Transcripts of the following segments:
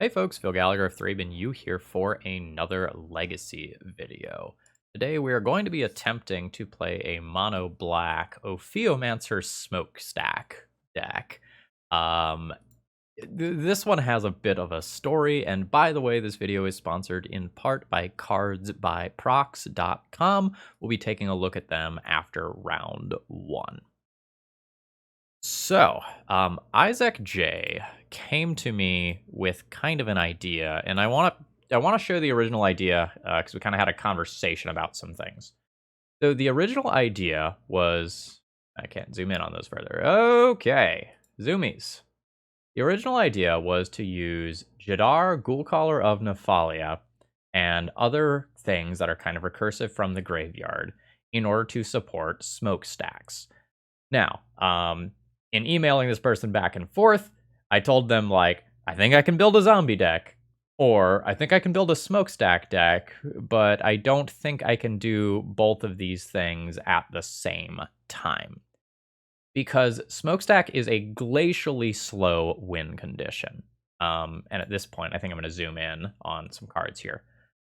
Hey folks, Phil Gallagher of ThrabenU here for another Legacy video. Today we are going to be attempting to play a mono black Ophiomancer Smokestack deck. This one has a bit of a story, and by the way, this video is sponsored in part by cardsbyprox.com. We'll be taking a look at them after round one. So, Isaac J came to me with kind of an idea, and I want to show the original idea because we kind of had a conversation about some things. So the original idea was, I can't zoom in on those further. Okay, zoomies. The original idea was to use Jadar, Ghoulcaller of Nephalia, and other things that are kind of recursive from the graveyard in order to support Smokestacks. Now, in emailing this person back and forth, I told them, like, I think I can build a zombie deck, or I think I can build a smokestack deck, but I don't think I can do both of these things at the same time. Because smokestack is a glacially slow win condition. And at this point, I think I'm going to zoom in on some cards here.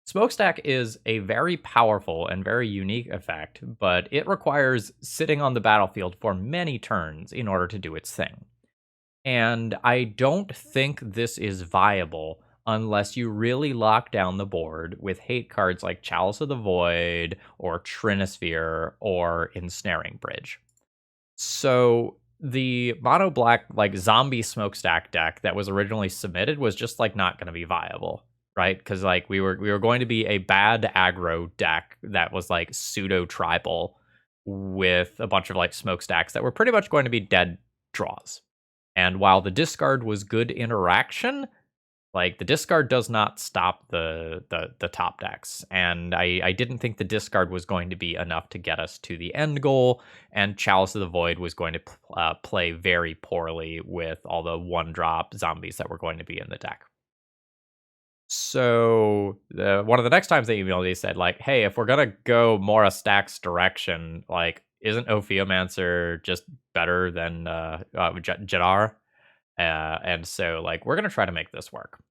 Smokestack is a very powerful and very unique effect, but it requires sitting on the battlefield for many turns in order to do its thing. And I don't think this is viable unless you really lock down the board with hate cards like Chalice of the Void, or Trinisphere, or Ensnaring Bridge. So the mono black, like, zombie smokestack deck that was originally submitted was just, like, not going to be viable. Right, because like we were going to be a bad aggro deck that was like pseudo tribal with a bunch of like smokestacks that were pretty much going to be dead draws. And while the discard was good interaction, like the discard does not stop the top decks. And I didn't think the discard was going to be enough to get us to the end goal. And Chalice of the Void was going to play very poorly with all the 1-drop zombies that were going to be in the deck. So one of the next times they emailed, they said, like, hey, if we're gonna go more a Stax direction, like, isn't Ophiomancer just better than Jadar? And so, like, we're gonna try to make this work.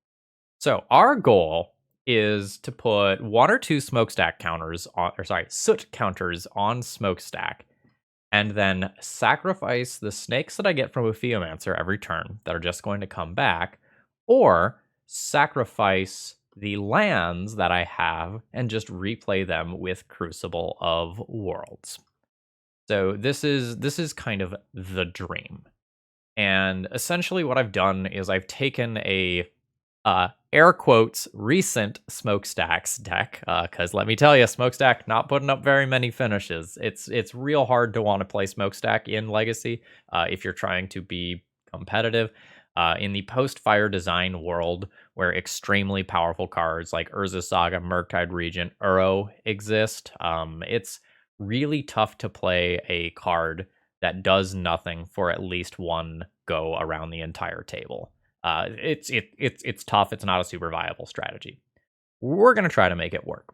So our goal is to put 1 or 2 smokestack counters on, or sorry, soot counters on smokestack, and then sacrifice the snakes that I get from Ophiomancer every turn that are just going to come back, or sacrifice the lands that I have and just replay them with Crucible of Worlds. So this is kind of the dream. And essentially what I've done is I've taken a air quotes recent Smokestacks deck, because let me tell you, Smokestack not putting up very many finishes. It's real hard to want to play Smokestack in Legacy if you're trying to be competitive. In the post-fire design world, where extremely powerful cards like Urza's Saga, Murktide Regent, Uro exist, it's really tough to play a card that does nothing for at least one go around the entire table. It's tough. It's not a super viable strategy. We're going to try to make it work.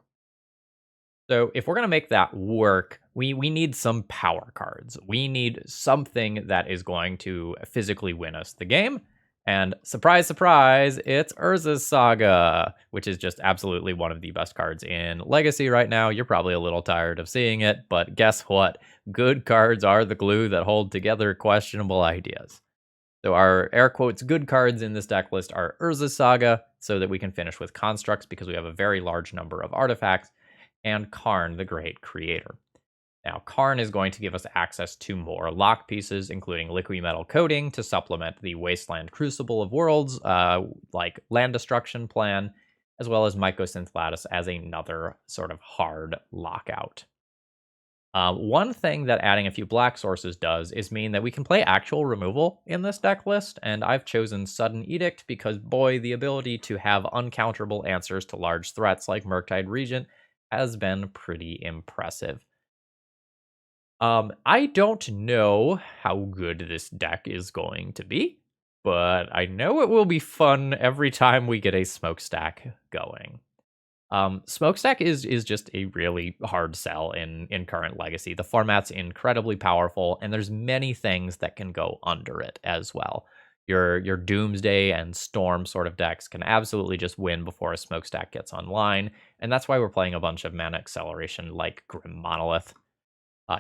So if we're going to make that work, we need some power cards. We need something that is going to physically win us the game. And surprise, surprise, it's Urza's Saga, which is just absolutely one of the best cards in Legacy right now. You're probably a little tired of seeing it, but guess what? Good cards are the glue that hold together questionable ideas. So our air quotes good cards in this deck list are Urza's Saga, so that we can finish with constructs because we have a very large number of artifacts, and Karn, the Great Creator. Now, Karn is going to give us access to more lock pieces, including Liquid Metal Coating to supplement the Wasteland Crucible of Worlds, like land destruction plan, as well as Mycosynth Lattice as another sort of hard lockout. One thing that adding a few black sources does is mean that we can play actual removal in this deck list, and I've chosen Sudden Edict because, boy, the ability to have uncounterable answers to large threats like Murktide Regent has been pretty impressive. I don't know how good this deck is going to be, but I know it will be fun every time we get a smokestack going. Smokestack is just a really hard sell in current Legacy. The format's incredibly powerful, and there's many things that can go under it as well. Your Doomsday and Storm sort of decks can absolutely just win before a Smokestack gets online, and that's why we're playing a bunch of mana acceleration like Grim Monolith.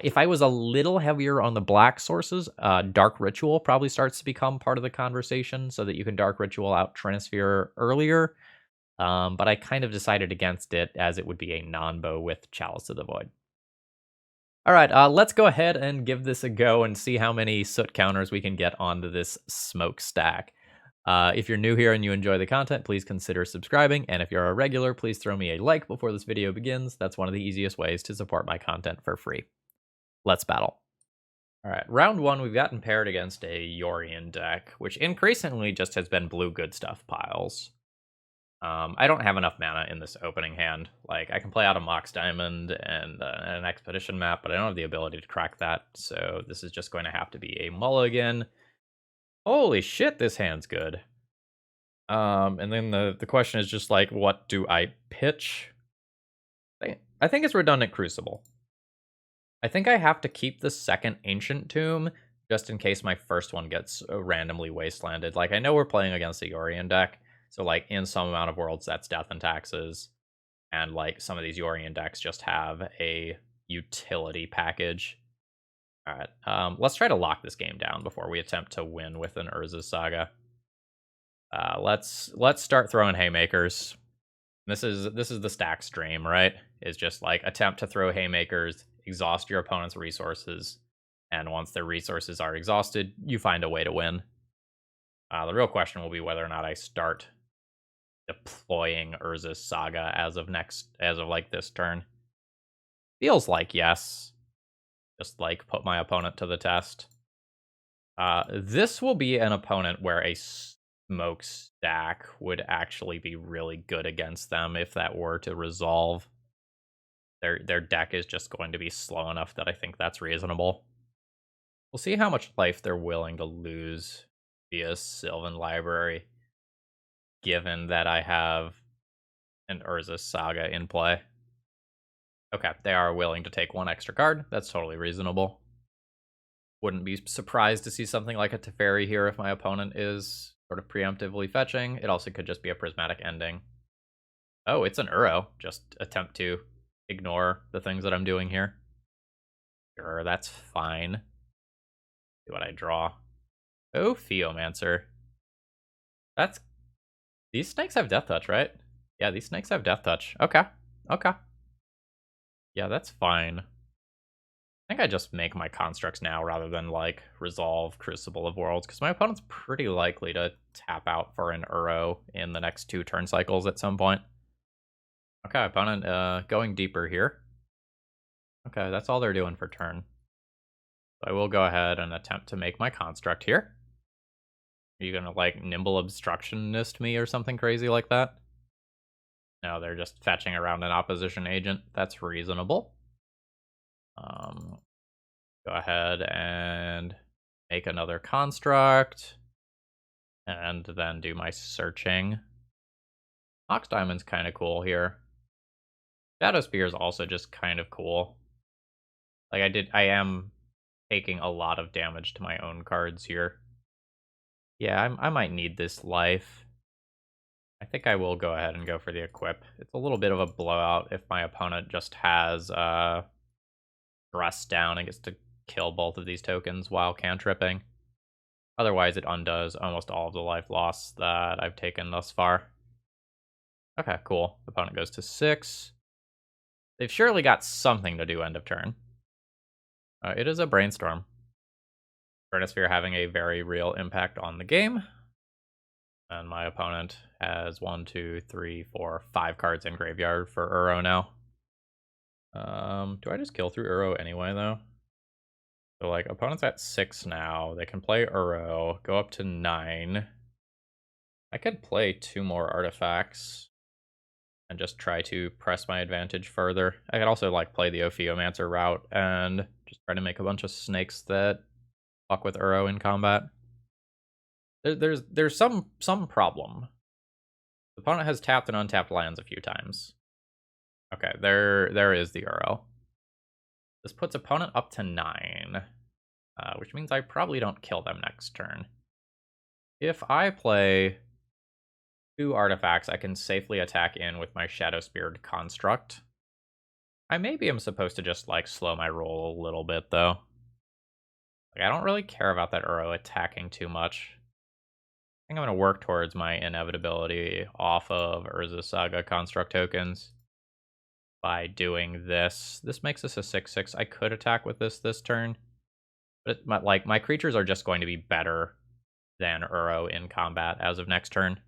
If I was a little heavier on the black sources, Dark Ritual probably starts to become part of the conversation so that you can Dark Ritual out Trinisphere earlier, but I kind of decided against it as it would be a non-bow with Chalice of the Void. All right, let's go ahead and give this a go and see how many soot counters we can get onto this smokestack. If you're new here and you enjoy the content, please consider subscribing. And if you're a regular, please throw me a like before this video begins. That's one of the easiest ways to support my content for free. Let's battle. All right, round one, we've gotten paired against a Yorion deck, which increasingly just has been blue good stuff piles. I don't have enough mana in this opening hand. Like, I can play out a Mox Diamond and an Expedition map, but I don't have the ability to crack that, so this is just going to have to be a mulligan. Holy shit, this hand's good. And then the question is just like, what do I pitch? I think it's Redundant Crucible. I think I have to keep the second Ancient Tomb, just in case my first one gets randomly wastelanded. Like, I know we're playing against a Yorion deck, so, like, in some amount of worlds, that's Death and Taxes. And, like, some of these Yorion decks just have a utility package. All right, let's try to lock this game down before we attempt to win with an Urza's Saga. Let's start throwing haymakers. This is the stack stream, right? Is just, like, attempt to throw haymakers, exhaust your opponent's resources, and once their resources are exhausted, you find a way to win. The real question will be whether or not I start deploying Urza's Saga as of like this turn. Feels like yes. Just like put my opponent to the test. This will be an opponent where a Smokestack would actually be really good against them if that were to resolve. Their deck is just going to be slow enough that I think that's reasonable. We'll see how much life they're willing to lose via Sylvan Library, given that I have an Urza's Saga in play. Okay, they are willing to take one extra card. That's totally reasonable. Wouldn't be surprised to see something like a Teferi here if my opponent is sort of preemptively fetching. It also could just be a Prismatic Ending. Oh, it's an Uro. Just attempt to ignore the things that I'm doing here. Sure, that's fine. See what I draw. Ophiomancer. These snakes have Death Touch, right? Yeah, these snakes have Death Touch. Okay. Okay. Yeah, that's fine. I think I just make my constructs now rather than, like, resolve Crucible of Worlds, because my opponent's pretty likely to tap out for an Uro in the next 2 turn cycles at some point. Okay, opponent going deeper here. Okay, that's all they're doing for turn. So I will go ahead and attempt to make my construct here. Are you gonna, like, Nimble Obstructionist me or something crazy like that? No, they're just fetching around an opposition agent. That's reasonable. Go ahead and make another construct, and then do my searching. Mox Diamond's kind of cool here. Shadow Spear is also just kind of cool. Like, I am taking a lot of damage to my own cards here. Yeah, I might need this life. I think I will go ahead and go for the equip. It's a little bit of a blowout if my opponent just has Dress down and gets to kill both of these tokens while cantripping. Otherwise, it undoes almost all of the life loss that I've taken thus far. Okay, cool. Opponent goes to 6. They've surely got something to do end of turn. It is a Brainstorm. Trinisphere having a very real impact on the game. And my opponent has 1, 2, 3, 4, 5 cards in graveyard for Uro now. Do I just kill through Uro anyway, though? So, like, opponent's at 6 now. They can play Uro, go up to 9. I could play 2 more artifacts and just try to press my advantage further. I could also, like, play the Ophiomancer route and just try to make a bunch of snakes that fuck with Uro in combat. There's some problem. The opponent has tapped and untapped lands a few times. Okay, there is the Uro. This puts opponent up to 9, which means I probably don't kill them next turn. If I play 2 artifacts, I can safely attack in with my Shadow Speared Construct. I maybe am supposed to just, like, slow my roll a little bit, though. Like, I don't really care about that Uro attacking too much. I think I'm going to work towards my inevitability off of Urza Saga Construct tokens by doing this. This makes us a 6/6. I could attack with this turn, but my creatures are just going to be better than Uro in combat as of next turn.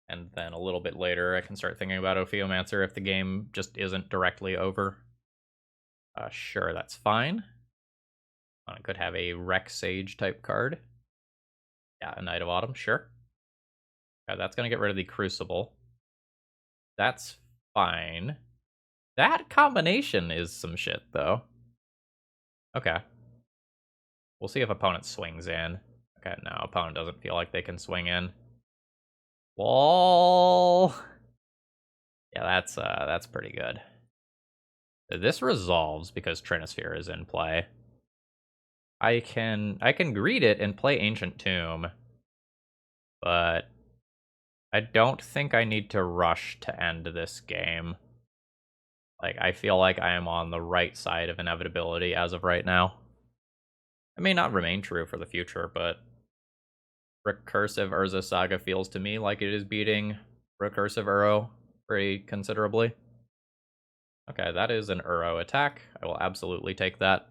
And then a little bit later, I can start thinking about Ophiomancer if the game just isn't directly over. Sure, that's fine. I could have a Rex Sage type card. Yeah, a Knight of Autumn, sure. Okay, that's going to get rid of the Crucible. That's fine. That combination is some shit, though. Okay. We'll see if opponent swings in. Okay, no, opponent doesn't feel like they can swing in. Wall. Yeah, that's pretty good. This resolves because Trinisphere is in play. I can greet it and play Ancient Tomb, but I don't think I need to rush to end this game. Like, I feel like I am on the right side of inevitability as of right now. It may not remain true for the future, but Recursive Urza Saga feels to me like it is beating Recursive Uro pretty considerably. Okay, that is an Uro attack. I will absolutely take that.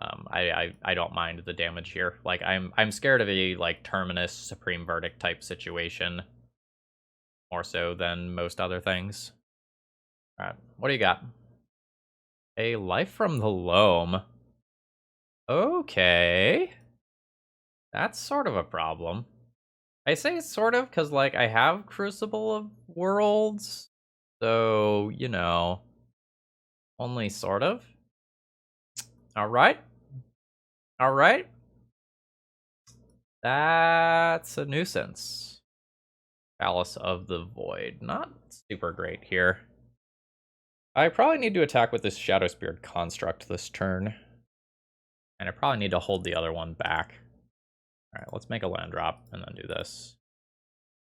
I don't mind the damage here. Like, I'm scared of a, like, Terminus Supreme Verdict type situation more so than most other things. Alright, what do you got? A Life from the Loam. Okay. That's sort of a problem. I say sort of because, like, I have Crucible of Worlds, so, you know, only sort of. Alright. Alright. That's a nuisance. Palace of the Void. Not super great here. I probably need to attack with this Shadow Speared Construct this turn. And I probably need to hold the other one back. Alright, let's make a land drop and then do this.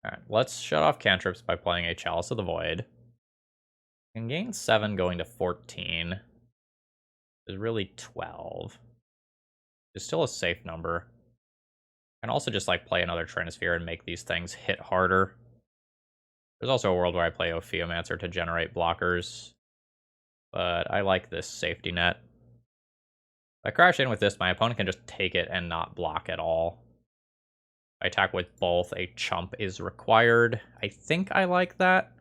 Alright, let's shut off cantrips by playing a Chalice of the Void. And gain 7 going to 14. Is really 12. It's still a safe number. And also just, like, play another Trinisphere and make these things hit harder. There's also a world where I play Ophiomancer to generate blockers. But I like this safety net. If I crash in with this, my opponent can just take it and not block at all. If I attack with both, a chump is required. I think I like that.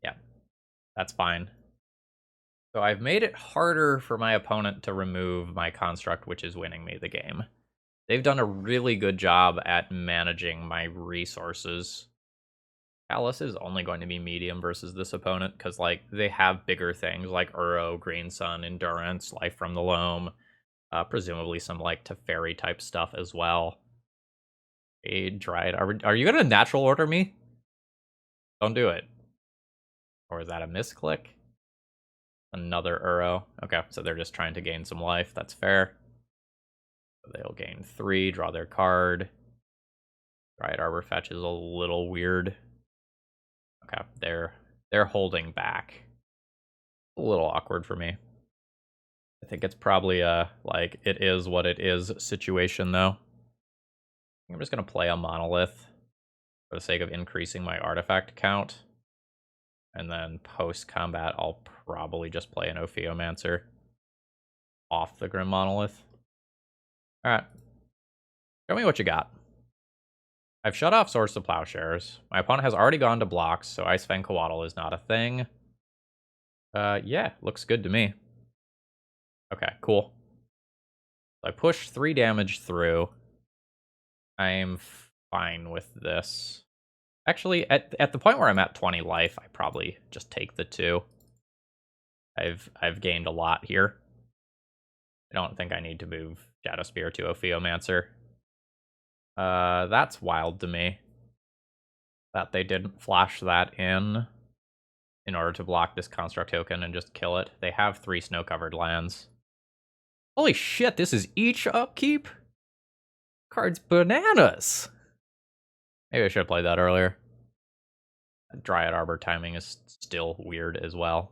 Yeah, that's fine. So I've made it harder for my opponent to remove my construct, which is winning me the game. They've done a really good job at managing my resources. Alice is only going to be medium versus this opponent because, like, they have bigger things like Uro, Green Sun, Endurance, Life from the Loam, presumably some, like, Teferi type stuff as well. A Dryad. Are you gonna natural order me? Don't do it. Or is that a misclick? Another Uro. Okay, so they're just trying to gain some life. That's fair. They'll gain 3, draw their card. Dryad Arbor Fetch is a little weird. Okay, they're holding back. A little awkward for me. I think it's probably a, like, it is what it is situation, though. I'm just going to play a Monolith for the sake of increasing my artifact count. And then post-combat, I'll probably just play an Ophiomancer off the Grim Monolith. Alright. Show me what you got. I've shut off Swords to Plowshares. My opponent has already gone to blocks, so Ice Fang Coatl is not a thing. Yeah, looks good to me. Okay, cool. So I push 3 damage through. I'm fine with this. Actually, at the point where I'm at 20 life, I probably just take the 2. I've gained a lot here. I don't think I need to move Shadow Spear to Ophiomancer. That's wild to me. That they didn't flash that in order to block this construct token and just kill it. They have 3 snow-covered lands. Holy shit, this is each upkeep? Card's bananas. Maybe I should have played that earlier. Dryad Arbor timing is still weird as well.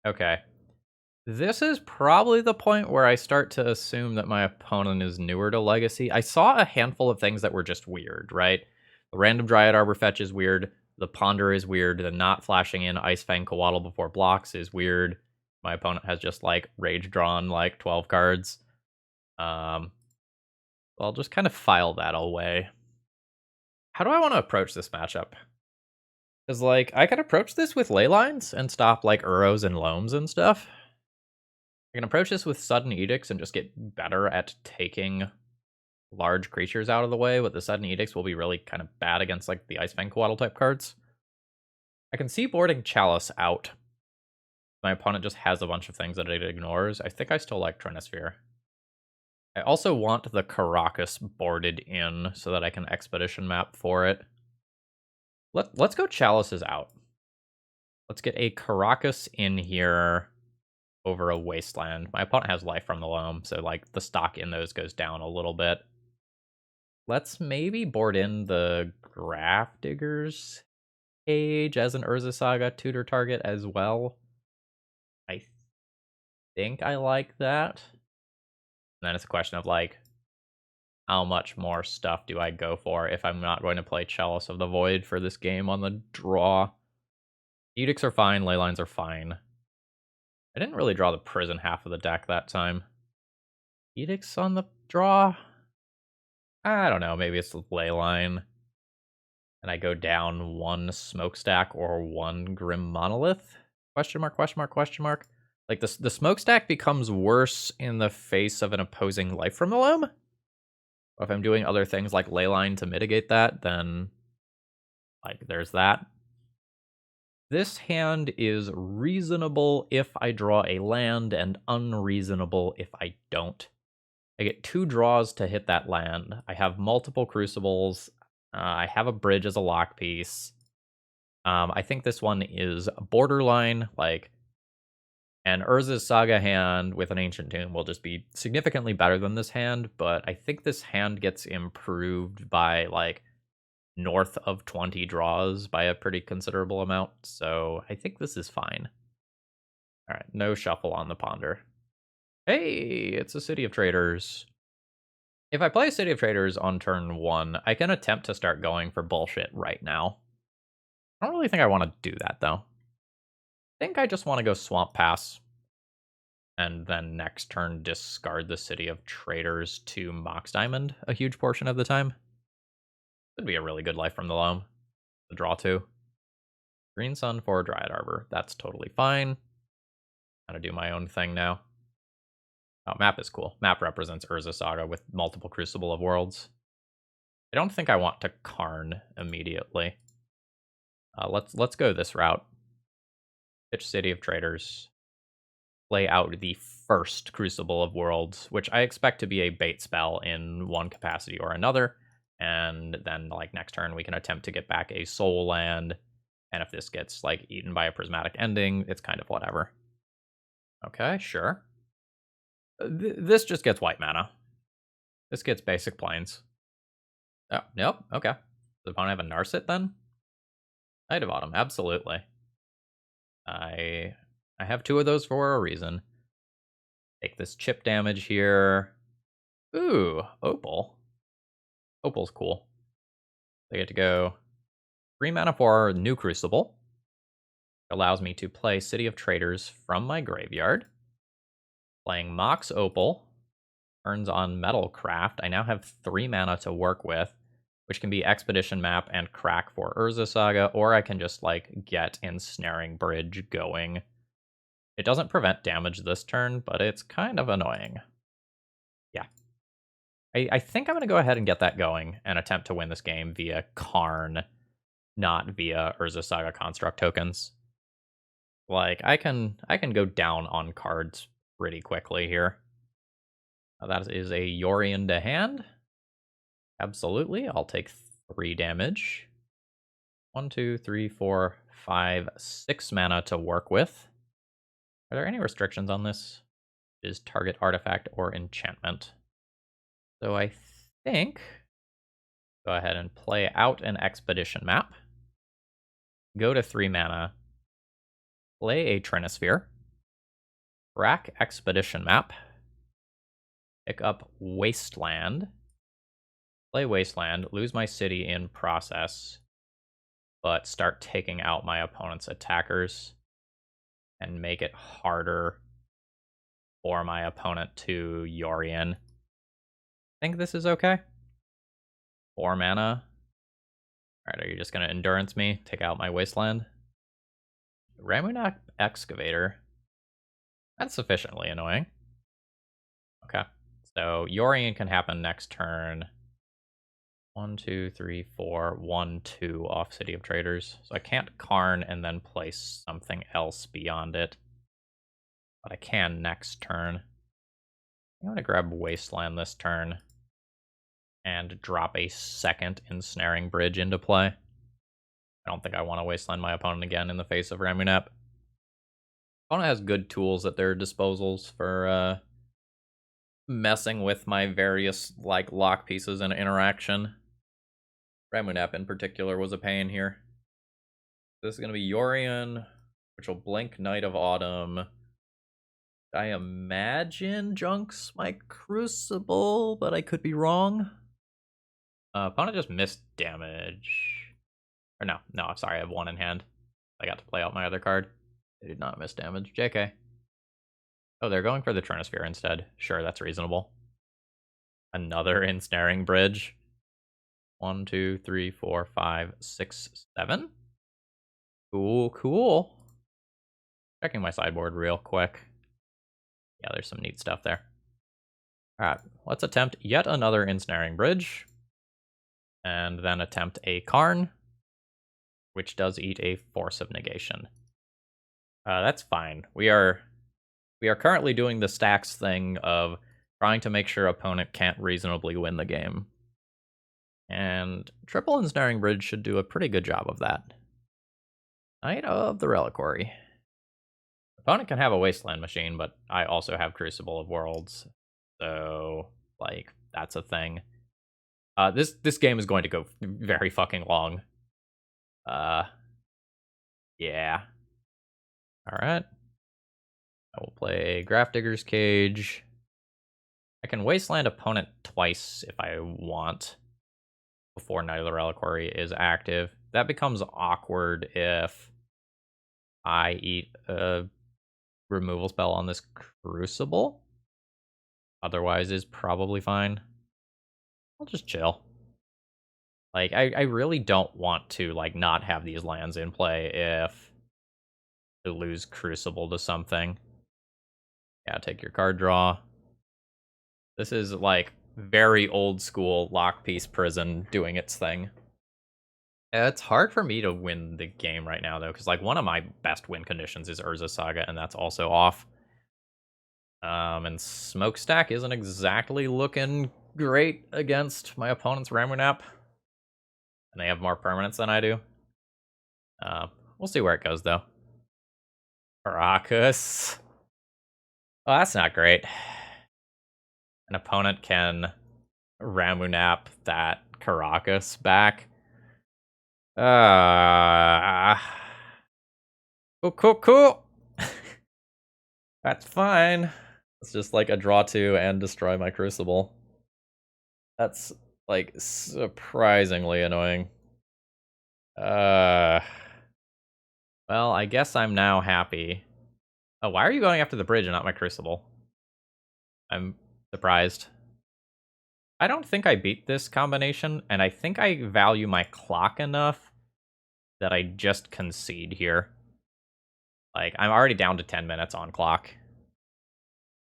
Okay. This is probably the point where I start to assume that my opponent is newer to Legacy. I saw a handful of things that were just weird, right? The random Dryad Arbor fetch is weird. The Ponder is weird. The not flashing in Ice Fang Coatl before blocks is weird. My opponent has just, like, rage drawn, like, 12 cards. I'll just kind of file that away. How do I want to approach this matchup? Because, like, I can approach this with ley lines and stop, like, Uros and Loams and stuff. I can approach this with Sudden Edicts and just get better at taking large creatures out of the way, but the Sudden Edicts will be really kind of bad against, like, the Ice Fang Coatl type cards. I can see boarding Chalice out. My opponent just has a bunch of things that it ignores. I think I still like Trinisphere. I also want the Caracas boarded in so that I can Expedition map for it. Let's go Chalices out. Let's get a Caracas in here over a Wasteland. My opponent has Life from the Loam, so, like, the stock in those goes down a little bit. Let's maybe board in the Grafdigger's Cage as an Urza Saga tutor target as well. I think I like that. And then it's a question of, like, how much more stuff do I go for if I'm not going to play Chalice of the Void for this game on the draw? Edicts are fine, Leylines are fine. I didn't really draw the Prison half of the deck that time. Edicts on the draw? I don't know, maybe it's the Leyline. And I go down one Smokestack or one Grim Monolith? Question mark, question mark, question mark. Like, the Smokestack becomes worse in the face of an opposing Life from the Loam? Or if I'm doing other things like Leyline to mitigate that, then, like, there's that. This hand is reasonable if I draw a land and unreasonable if I don't. I get 2 draws to hit that land. I have multiple Crucibles. I have a Bridge as a lock piece. I think this one is borderline, like, an Urza's Saga hand with an Ancient Tomb will just be significantly better than this hand, but I think this hand gets improved by, like, north of 20 draws by a pretty considerable amount, so I think this is fine. Alright, no shuffle on the Ponder. Hey, it's a City of Traders. If I play City of Traders on turn 1, I can attempt to start going for bullshit right now. I don't really think I want to do that, though. I think I just want to go Swamp Pass, and then next turn discard the City of Traders to Mox Diamond a huge portion of the time. Could be a really good Life from the Loam. The draw 2. Green Sun for Dryad Arbor. That's totally fine. Gotta do my own thing now. Oh, map is cool. Map represents Urza Saga with multiple Crucible of Worlds. I don't think I want to Karn immediately. Let's go this route. Pitch City of Traders. Play out the first Crucible of Worlds, which I expect to be a bait spell in one capacity or another. And then, like, next turn we can attempt to get back a Soul Land. And if this gets, like, eaten by a Prismatic Ending, it's kind of whatever. Okay, sure. This just gets white mana. This gets basic plains. Oh, nope, okay. Does the opponent have a Narset then? Knight of Autumn, absolutely. I have 2 of those for a reason. Take this chip damage here. Ooh, Opal. Opal's cool. They get to go 3 mana for new Crucible. Allows me to play City of Traders from my graveyard. Playing Mox Opal. Turns on Metalcraft. I now have 3 mana to work with, which can be Expedition Map and Crack for Urza Saga, or I can just, like, get Ensnaring Bridge going. It doesn't prevent damage this turn, but it's kind of annoying. Yeah. I think I'm going to go ahead and get that going and attempt to win this game via Karn, not via Urza Saga Construct tokens. Like, I can go down on cards pretty quickly here. That is a Yorion to hand. Absolutely, I'll take 3 damage. 1, 2, 3, 4, 5, 6 mana to work with. Are there any restrictions on this? is target artifact or enchantment. So I think go ahead and play out an expedition map. Go to 3 mana. Play a Trinisphere. Rack expedition map. Pick up Wasteland. Play Wasteland. Lose my city in process. But start taking out my opponent's attackers. And make it harder for my opponent to Yorion. Think this is okay? 4 mana. Alright, are you just going to Endurance me? Take out my Wasteland? Ramunap Excavator. That's sufficiently annoying. Okay. So Yorion can happen next turn. 1, 2, 3, 4, 1, 2 off City of Traders. So I can't Karn and then place something else beyond it. But I can next turn. I'm going to grab Wasteland this turn. And drop a second Ensnaring Bridge into play. I don't think I want to Wasteland my opponent again in the face of Ramunap. Opponent has good tools at their disposals for messing with my various like lock pieces and interaction. Ramunap in particular was a pain here. This is going to be Yorion, which will blink Knight of Autumn. I imagine junks my Crucible, but I could be wrong. Opponent just missed damage. Or no, I'm sorry, I have 1 in hand. I got to play out my other card. They did not miss damage. JK. Oh, they're going for the Trinisphere instead. Sure, that's reasonable. Another Ensnaring Bridge. 1, 2, 3, 4, 5, 6, 7. Cool. Checking my sideboard real quick. Yeah, there's some neat stuff there. Alright, let's attempt yet another Ensnaring Bridge. And then attempt a Karn, which does eat a Force of Negation. That's fine. We are currently doing the Stax thing of trying to make sure opponent can't reasonably win the game. And triple Ensnaring Bridge should do a pretty good job of that. Knight of the Reliquary. Opponent can have a Wasteland Machine, but I also have Crucible of Worlds. So, like, that's a thing. This game is going to go very fucking long. Yeah. Alright. I will play Grafdigger's Cage. I can Wasteland opponent twice if I want before Knight of the Reliquary is active. That becomes awkward if I eat a removal spell on this Crucible. Otherwise is probably fine. I'll just chill. Like, I really don't want to, like, not have these lands in play if to lose Crucible to something. Yeah, take your card draw. This is, like, very old school Lockpiece Prison doing its thing. It's hard for me to win the game right now, though, because, like, one of my best win conditions is Urza Saga, and that's also off. And Smokestack isn't exactly looking great against my opponent's Ramunap. And they have more permanents than I do. We'll see where it goes, though. Caracas. Oh, that's not great. An opponent can Ramunap that Caracas back. Cool. That's fine. It's just like a draw 2 and destroy my Crucible. That's, like, surprisingly annoying. Well, I guess I'm now happy. Oh, why are you going after the bridge and not my Crucible? I'm surprised. I don't think I beat this combination, and I think I value my clock enough that I just concede here. Like, I'm already down to 10 minutes on clock.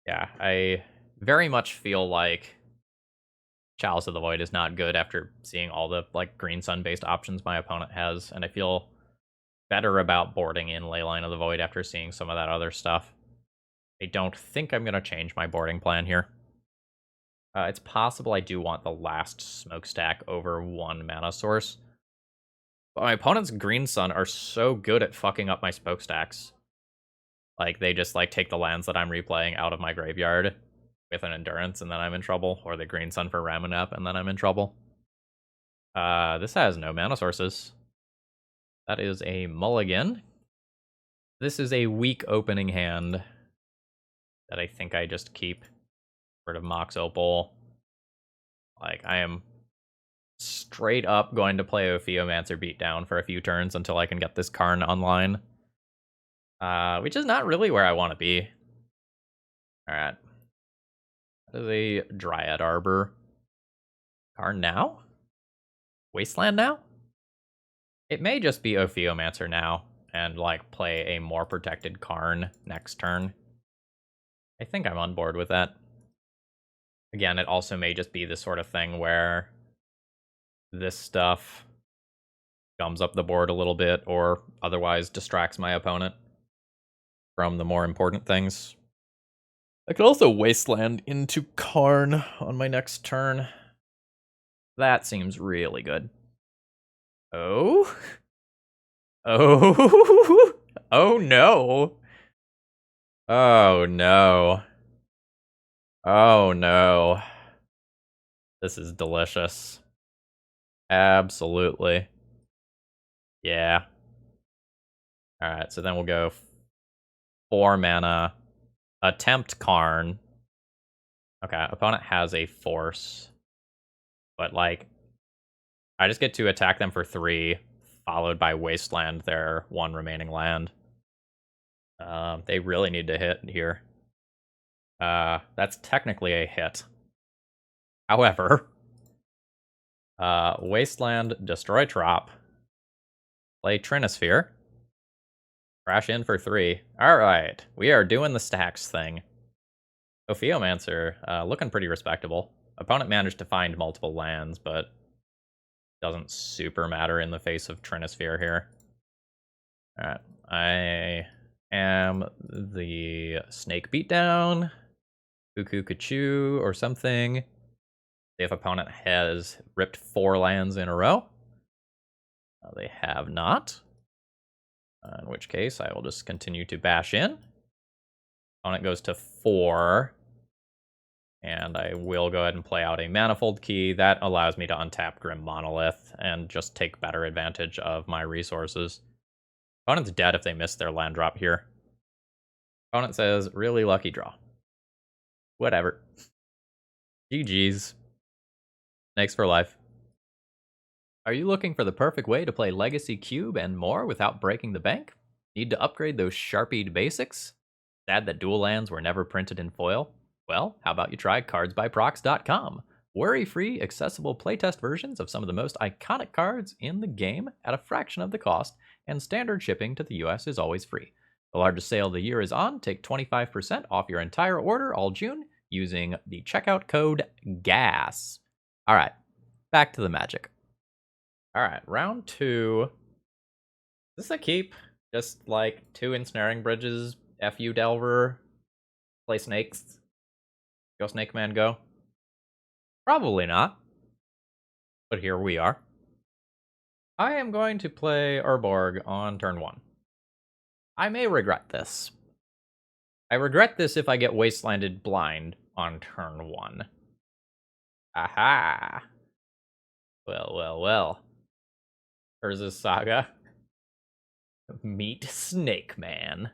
Yeah, I very much feel like Chalice of the Void is not good after seeing all the, like, Green Sun-based options my opponent has, and I feel better about boarding in Leyline of the Void after seeing some of that other stuff. I don't think I'm going to change my boarding plan here. It's possible I do want the last Smokestack over 1 mana source. But my opponent's Green Sun are so good at fucking up my Smokestacks. Like, they just, like, take the lands that I'm replaying out of my graveyard with an Endurance, and then I'm in trouble. Or they Green Sun for Ramunap, and then I'm in trouble. This has no mana sources. That is a mulligan. This is a weak opening hand that I think I just keep. Sort of Mox Opal. Like, I am straight up going to play Ophiomancer Beatdown for a few turns until I can get this Karn online. Which is not really where I want to be. Alright. That is a Dryad Arbor. Karn now? Wasteland now? It may just be Ophiomancer now, and, like, play a more protected Karn next turn. I think I'm on board with that. Again, it also may just be this sort of thing where this stuff gums up the board a little bit, or otherwise distracts my opponent from the more important things. I could also Wasteland into Karn on my next turn. That seems really good. Oh? Oh? Oh no. Oh no. Oh no. This is delicious. Absolutely. Yeah. Alright, so then we'll go 4 mana. Attempt Karn. Okay, opponent has a force. But, like, I just get to attack them for 3, followed by Wasteland their 1 remaining land. They really need to hit here. That's technically a hit. However, Wasteland, destroy Trop, play Trinisphere, crash in for 3. Alright, we are doing the stacks thing. Ophiomancer, looking pretty respectable. Opponent managed to find multiple lands, but doesn't super matter in the face of Trinisphere here. Alright, I am the Snake Beatdown, Cuckoo Kachu, or something. If opponent has ripped 4 lands in a row. They have not. In which case, I will just continue to bash in. Opponent goes to 4. And I will go ahead and play out a Manifold Key. That allows me to untap Grim Monolith and just take better advantage of my resources. Opponent's dead if they miss their land drop here. Opponent says, really lucky draw. Whatever. GG's. Snakes for life. Are you looking for the perfect way to play Legacy Cube and more without breaking the bank? Need to upgrade those Sharpied basics? Sad that dual lands were never printed in foil? Well, how about you try cardsbyprox.com? Worry-free, accessible playtest versions of some of the most iconic cards in the game at a fraction of the cost, and standard shipping to the US is always free. The largest sale of the year is on. Take 25% off your entire order all June using the checkout code GAS. All right, back to the magic. All right, round 2. Is this a keep? Just like 2 ensnaring bridges, FU Delver, play snakes. Go Snake Man, go. Probably not. But here we are. I am going to play Urborg on turn 1. I may regret this. I regret this if I get Wastelanded blind on turn 1. Aha! Well, well, well. Urza Saga. Meet Snake Man.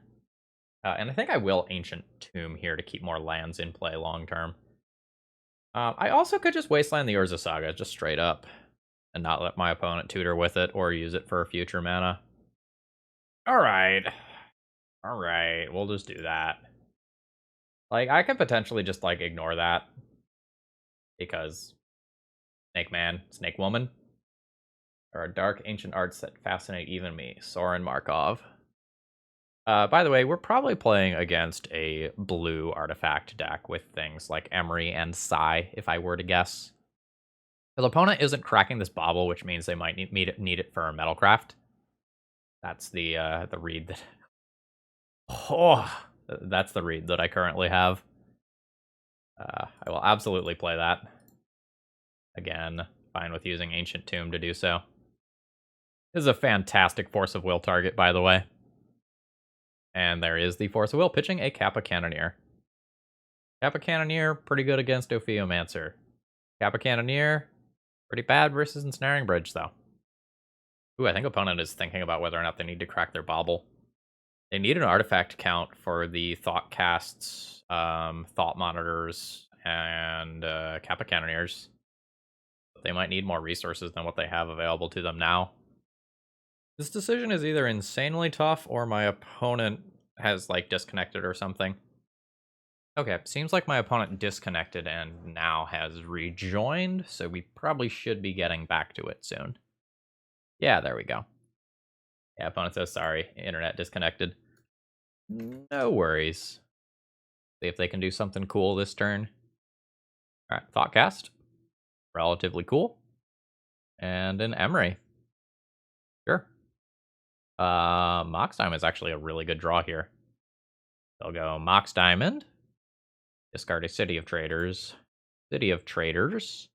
And I think I will Ancient Tomb here to keep more lands in play long term. I also could just Wasteland the Urza Saga, just straight up, and not let my opponent tutor with it or use it for future mana. Alright. Alright, we'll just do that. Like, I could potentially just, like, ignore that. Because Snake Man, Snake Woman. There are dark ancient arts that fascinate even me. Soren Markov. By the way, we're probably playing against a blue artifact deck with things like Emery and Sai, if I were to guess. The opponent isn't cracking this Bauble, which means they might need it for Metalcraft. That's the read that... Oh, that's the read that I currently have. I will absolutely play that. Again, fine with using Ancient Tomb to do so. This is a fantastic Force of Will target, by the way. And there is the Force of Will pitching a Kappa Cannoneer. Kappa Cannoneer, pretty good against Ophiomancer. Kappa Cannoneer, pretty bad versus Ensnaring Bridge, though. Ooh, I think opponent is thinking about whether or not they need to crack their bauble. They need an artifact count for the Thought Casts, Thought Monitors, and Kappa Cannoneers. They might need more resources than what they have available to them now. This decision is either insanely tough or my opponent has, like, disconnected or something. Okay, seems like my opponent disconnected and now has rejoined, so we probably should be getting back to it soon. Yeah, there we go. Yeah, opponent says sorry, internet disconnected. No worries. See if they can do something cool this turn. Alright, Thoughtcast. Relatively cool. And an Emery. Sure. Mox Diamond is actually a really good draw here. They'll go Mox Diamond. Discard a City of Traders. City of Traders.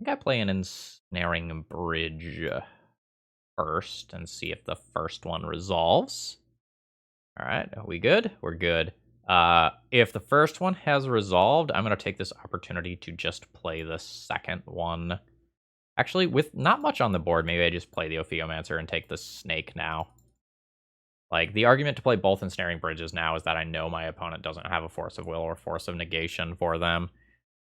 I think I play an Ensnaring Bridge first and see if the first one resolves. Alright, are we good? We're good. If the first one has resolved, I'm going to take this opportunity to just play the second one. Actually, with not much on the board, maybe I just play the Ophiomancer and take the Snake now. Like, the argument to play both Ensnaring Bridges now is that I know my opponent doesn't have a Force of Will or Force of Negation for them.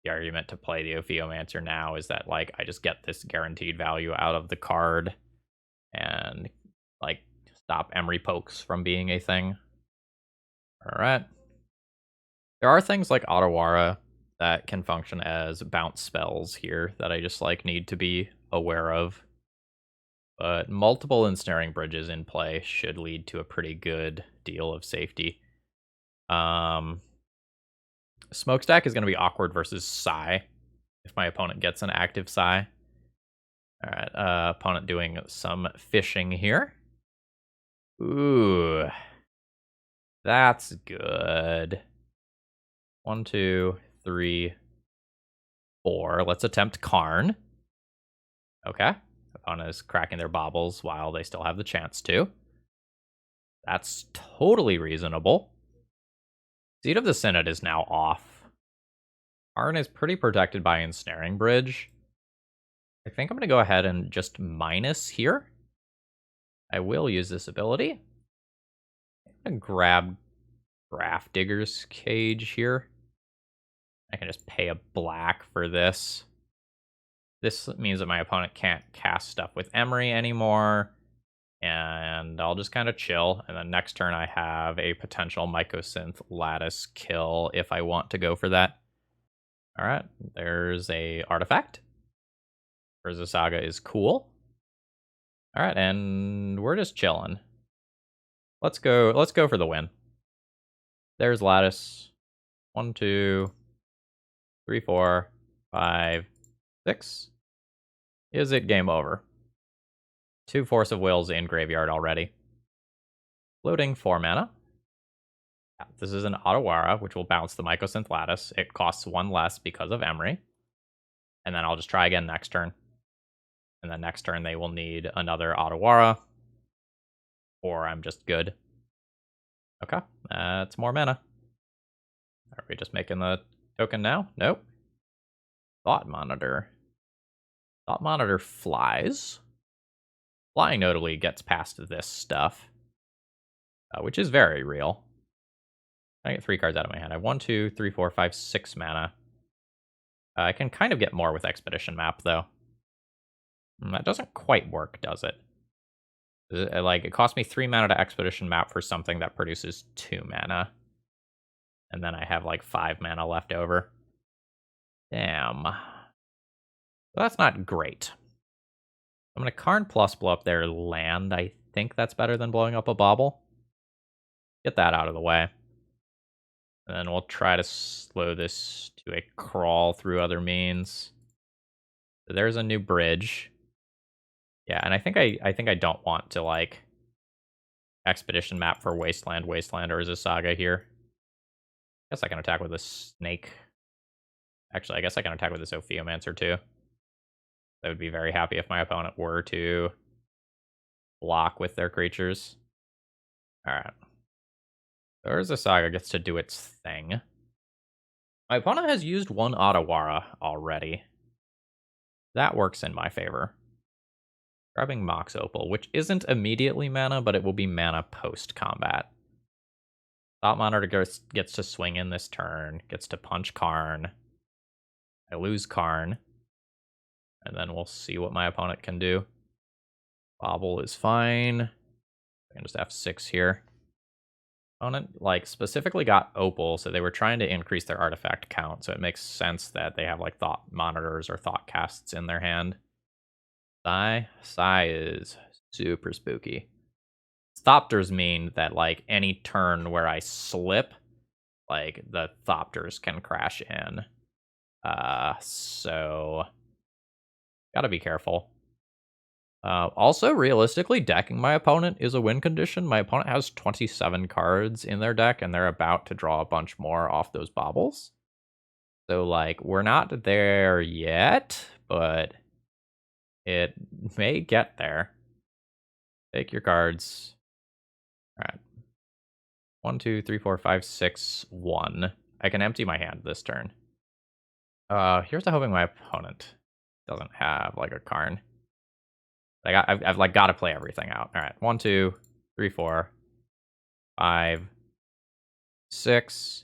The argument to play the Ophiomancer now is that, like, I just get this guaranteed value out of the card and, like, stop Emery Pokes from being a thing. Alright. There are things like Otawara that can function as bounce spells here that I just, like, need to be aware of. But multiple Ensnaring Bridges in play should lead to a pretty good deal of safety. Smokestack is going to be awkward versus Psy if my opponent gets an active Psy. Alright, opponent doing some fishing here. Ooh. That's good. 1, 2, 3, 4. Let's attempt Karn. Okay. Opponent is cracking their baubles while they still have the chance to. That's totally reasonable. Seed of the Synod is now off. Karn is pretty protected by Ensnaring Bridge. I think I'm going to go ahead and just minus here. I will use this ability. I'm going to grab Graph Digger's Cage here. I can just pay a black for this. This means that my opponent can't cast stuff with Emery anymore. And I'll just kind of chill. And then next turn I have a potential Mycosynth Lattice kill if I want to go for that. Alright, there's a artifact. Urza Saga is cool. Alright, and we're just chilling. Let's go for the win. There's Lattice. 1, 2, 3, 4, 5, 6. Is it game over? 2 Force of Wills in graveyard already. Loading 4 mana. Yeah, this is an Otawara, which will bounce the Mycosynth Lattice. It costs 1 less because of Emery. And then I'll just try again next turn. And then next turn they will need another Otawara. Or I'm just good. Okay, that's more mana. Are we just making the token now? Nope. Thought Monitor. Thought Monitor flies. Flying notably gets past this stuff. Which is very real. I get 3 cards out of my hand. I have 1, 2, 3, 4, 5, 6 mana. I can kind of get more with Expedition Map, though. That doesn't quite work, does it? Like, it cost me 3 mana to Expedition Map for something that produces 2 mana. And then I have, like, 5 mana left over. Damn. That's not great. I'm going to Karn plus blow up their land. I think that's better than blowing up a bauble. Get that out of the way. And then we'll try to slow this to a crawl through other means. So there's a new bridge. Yeah, and I think I don't want to, like, Expedition Map for Wasteland, or Urza Saga here. I guess I can attack with a Snake. Actually, I guess I can attack with this Ophiomancer too. I would be very happy if my opponent were to block with their creatures. Alright. Urza Saga gets to do its thing. My opponent has used one Otawara already. That works in my favor. Grabbing Mox Opal, which isn't immediately mana, but it will be mana post-combat. Thought Monitor gets to swing in this turn, gets to punch Karn. I lose Karn. And then we'll see what my opponent can do. Bobble is fine. I can just F6 here. Opponent, like, specifically got Opal, so they were trying to increase their artifact count, so it makes sense that they have, like, Thought Monitors or Thought Casts in their hand. Sai is super spooky. Thopters mean that, like, any turn where I slip, like, the Thopters can crash in. So gotta be careful. Also, realistically, decking my opponent is a win condition. My opponent has 27 cards in their deck, and they're about to draw a bunch more off those baubles. So, like, we're not there yet, but it may get there. Take your cards. All right. 1, 2, 3, 4, 5, 6, 1. I can empty my hand this turn. Here's to hoping my opponent doesn't have, like, a Karn. I've like got to play everything out. All right, 1, 2, 3, 4, 5, 6.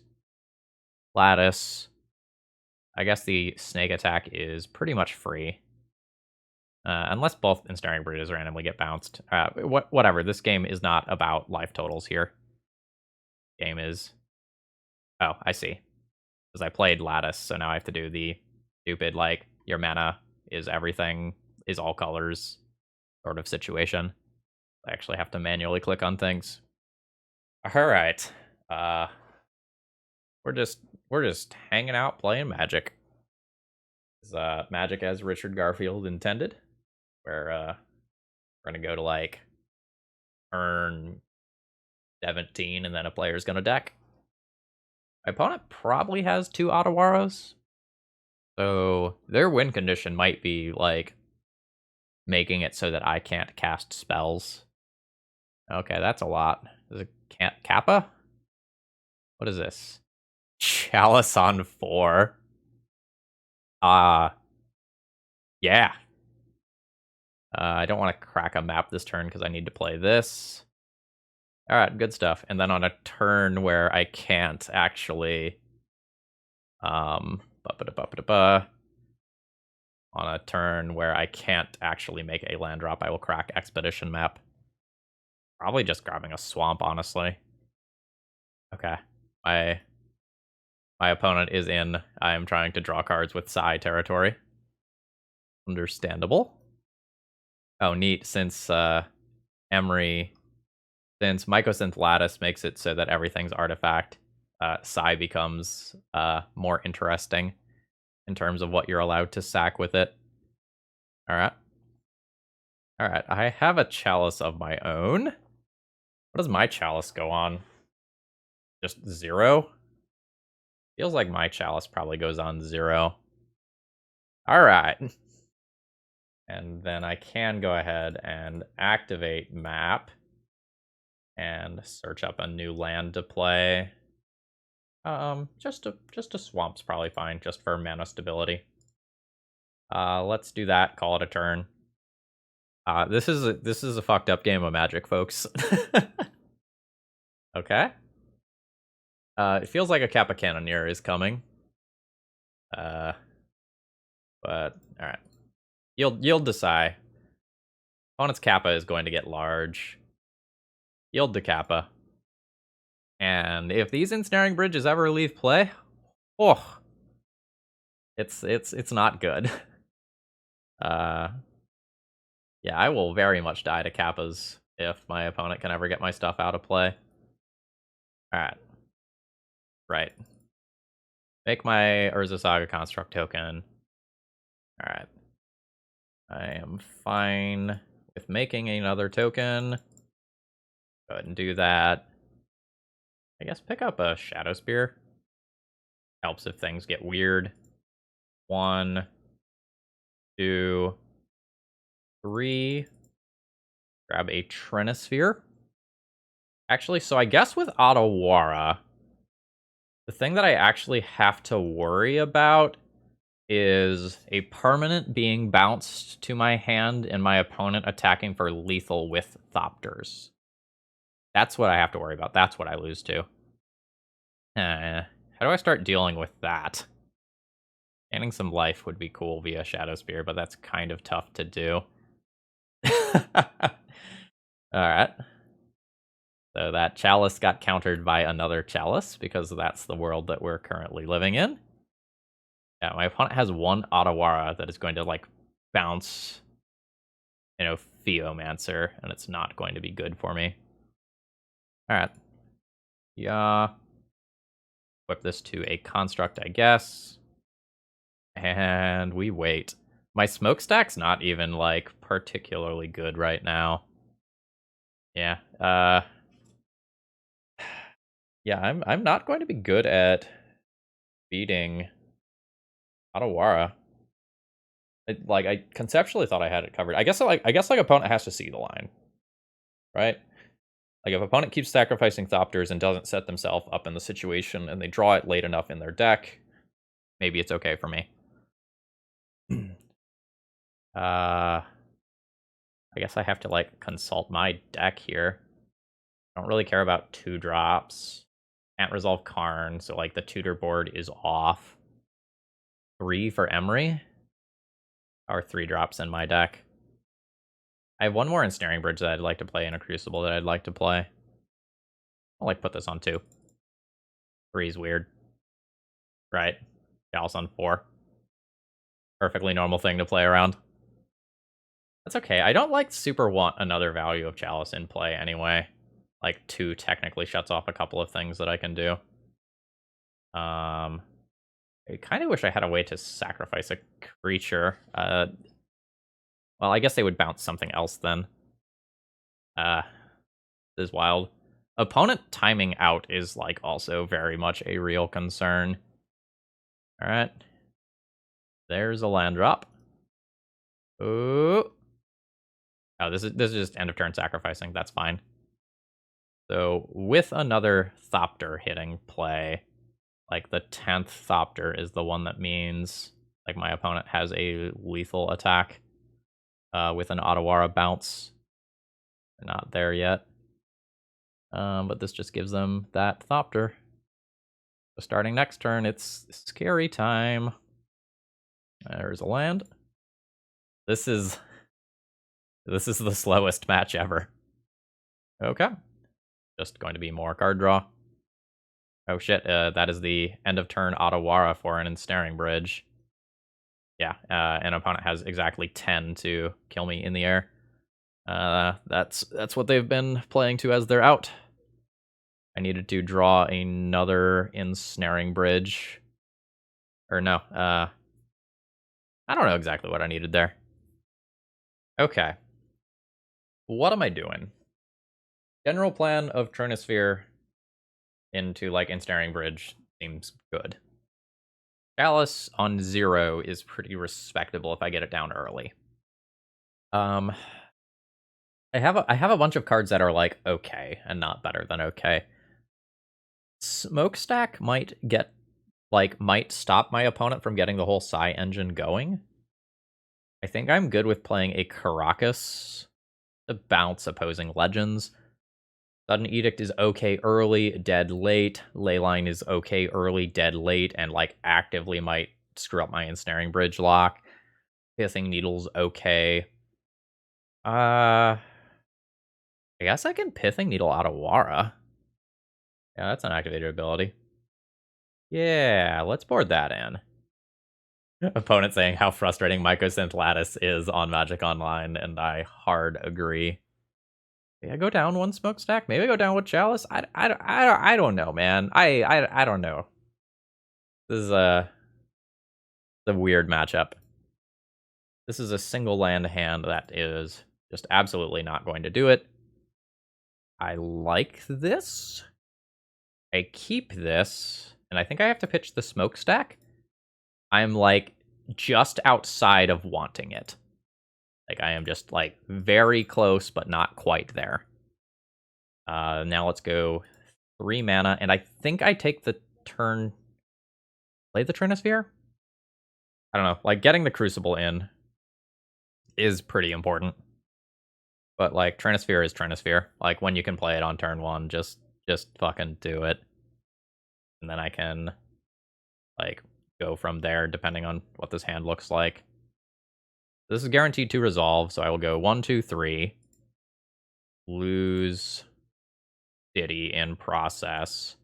Lattice. I guess the snake attack is pretty much free, unless both ensnaring bridges randomly get bounced. Whatever. This game is not about life totals here. Game is. Oh, I see. Because I played lattice, so now I have to do the stupid like your mana is everything, is all colors sort of situation. I actually have to manually click on things. All right. We're just hanging out playing Magic. It's Magic as Richard Garfield intended, where we're gonna go to like turn 17 and then a player's gonna deck. My opponent probably has 2 Otawaros, so their win condition might be like making it so that I can't cast spells. Okay, that's a lot. Is it Kappa? What is this? Chalice on 4. Yeah. I don't want to crack a map this turn because I need to play this. Alright, good stuff. And then on a turn where I can't actually... on a turn where I can't actually make a land drop, I will crack Expedition map. Probably just grabbing a swamp, honestly. Okay. My opponent is in. I am trying to draw cards with Sai territory. Understandable. Oh, neat. Since Emery... Since Mycosynth Lattice makes it so that everything's artifact, Sai becomes more interesting in terms of what you're allowed to sack with it. Alright. Alright, I have a Chalice of my own. What does my Chalice go on? Just 0? Feels like my Chalice probably goes on 0. Alright. And then I can go ahead and activate map and search up a new land to play. Just a swamp's probably fine, just for mana stability. Let's do that. Call it a turn. This is a fucked up game of Magic, folks. Okay. It feels like a Kappa Cannoneer is coming. But all right. Yield to Sai. Opponent's Kappa is going to get large. Yield to Kappa. And if these ensnaring bridges ever leave play, oh, it's not good. Yeah, I will very much die to Kappas if my opponent can ever get my stuff out of play. Alright. Right. Make my Urza Saga Construct token. Alright. I am fine with making another token. Go ahead and do that. I guess pick up a Shadow Spear. Helps if things get weird. 1, 2, 3. Grab a Trinisphere. Actually, so I guess with Otawara, the thing that I actually have to worry about is a permanent being bounced to my hand and my opponent attacking for lethal with Thopters. That's what I have to worry about. That's what I lose to. How do I start dealing with that? Gaining some life would be cool via Shadow Spear, but that's kind of tough to do. Alright. So that Chalice got countered by another Chalice, because that's the world that we're currently living in. Yeah, my opponent has one Otawara that is going to, like, bounce an Ophiomancer, and it's not going to be good for me. Alright. Yeah. Equip this to a Construct, I guess. And we wait. My Smokestack's not even, like, particularly good right now. Yeah, yeah, I'm not going to be good at beating Otawara. I conceptually thought I had it covered. I guess opponent has to see the line, right? Like, if opponent keeps sacrificing Thopters and doesn't set themselves up in the situation, and they draw it late enough in their deck, maybe it's okay for me. I guess I have to, like, consult my deck here. I don't really care about 2-drops. Can't resolve Karn, so, like, the tutor board is off. 3 for Emery? Or 3-drops in my deck. I have one more Ensnaring Bridge that I'd like to play, and a Crucible that I'd like to play. I'll, like, put this on 2. 3 is weird. Right. Chalice on 4. Perfectly normal thing to play around. That's okay. I don't, like, super want another value of Chalice in play anyway. Like, 2 technically shuts off a couple of things that I can do. I kind of wish I had a way to sacrifice a creature. Well, I guess they would bounce something else then. This is wild. Opponent timing out is, like, also very much a real concern. Alright. There's a land drop. Ooh. Oh, this is just end of turn sacrificing. That's fine. So with another Thopter hitting play, like, the 10th Thopter is the one that means, like, my opponent has a lethal attack with an Otawara bounce. They're not there yet. But this just gives them that Thopter. So starting next turn, it's scary time. There's a land. This is the slowest match ever. Okay. Just going to be more card draw. Oh shit, that is the end of turn Otawara for an Ensnaring Bridge. Yeah, an opponent has exactly 10 to kill me in the air. That's what they've been playing to as their out. I needed to draw another Ensnaring Bridge. Or no, I don't know exactly what I needed there. Okay. What am I doing? General plan of Chronosphere into, like, Ensnaring Bridge seems good. Chalice on 0 is pretty respectable if I get it down early. I have a bunch of cards that are, like, okay and not better than okay. Smokestack might stop my opponent from getting the whole Psy engine going. I think I'm good with playing a Caracas to bounce opposing legends. Sudden Edict is okay early, dead late. Leyline is okay early, dead late, and, like, actively might screw up my Ensnaring Bridge lock. Pithing Needle's okay. I guess I can Pithing Needle Otawara. Yeah, that's an activated ability. Yeah, let's board that in. Opponent saying how frustrating Mycosynth Lattice is on Magic Online, and I hard agree. Maybe I go down one Smokestack. Maybe I go down with Chalice. I don't know, man. I don't know. This is a weird matchup. This is a single land hand that is just absolutely not going to do it. I like this. I keep this, and I think I have to pitch the Smokestack. I'm, like, just outside of wanting it. Like, I am just, like, very close, but not quite there. Now let's go 3 mana, and I think I take the turn... Play the Trinisphere? I don't know, like, getting the Crucible in is pretty important. But, like, Trinisphere is Trinisphere. Like, when you can play it on turn 1, just fucking do it. And then I can, like, go from there, depending on what this hand looks like. This is guaranteed to resolve, so I will go 1, 2, 3. Lose City in process.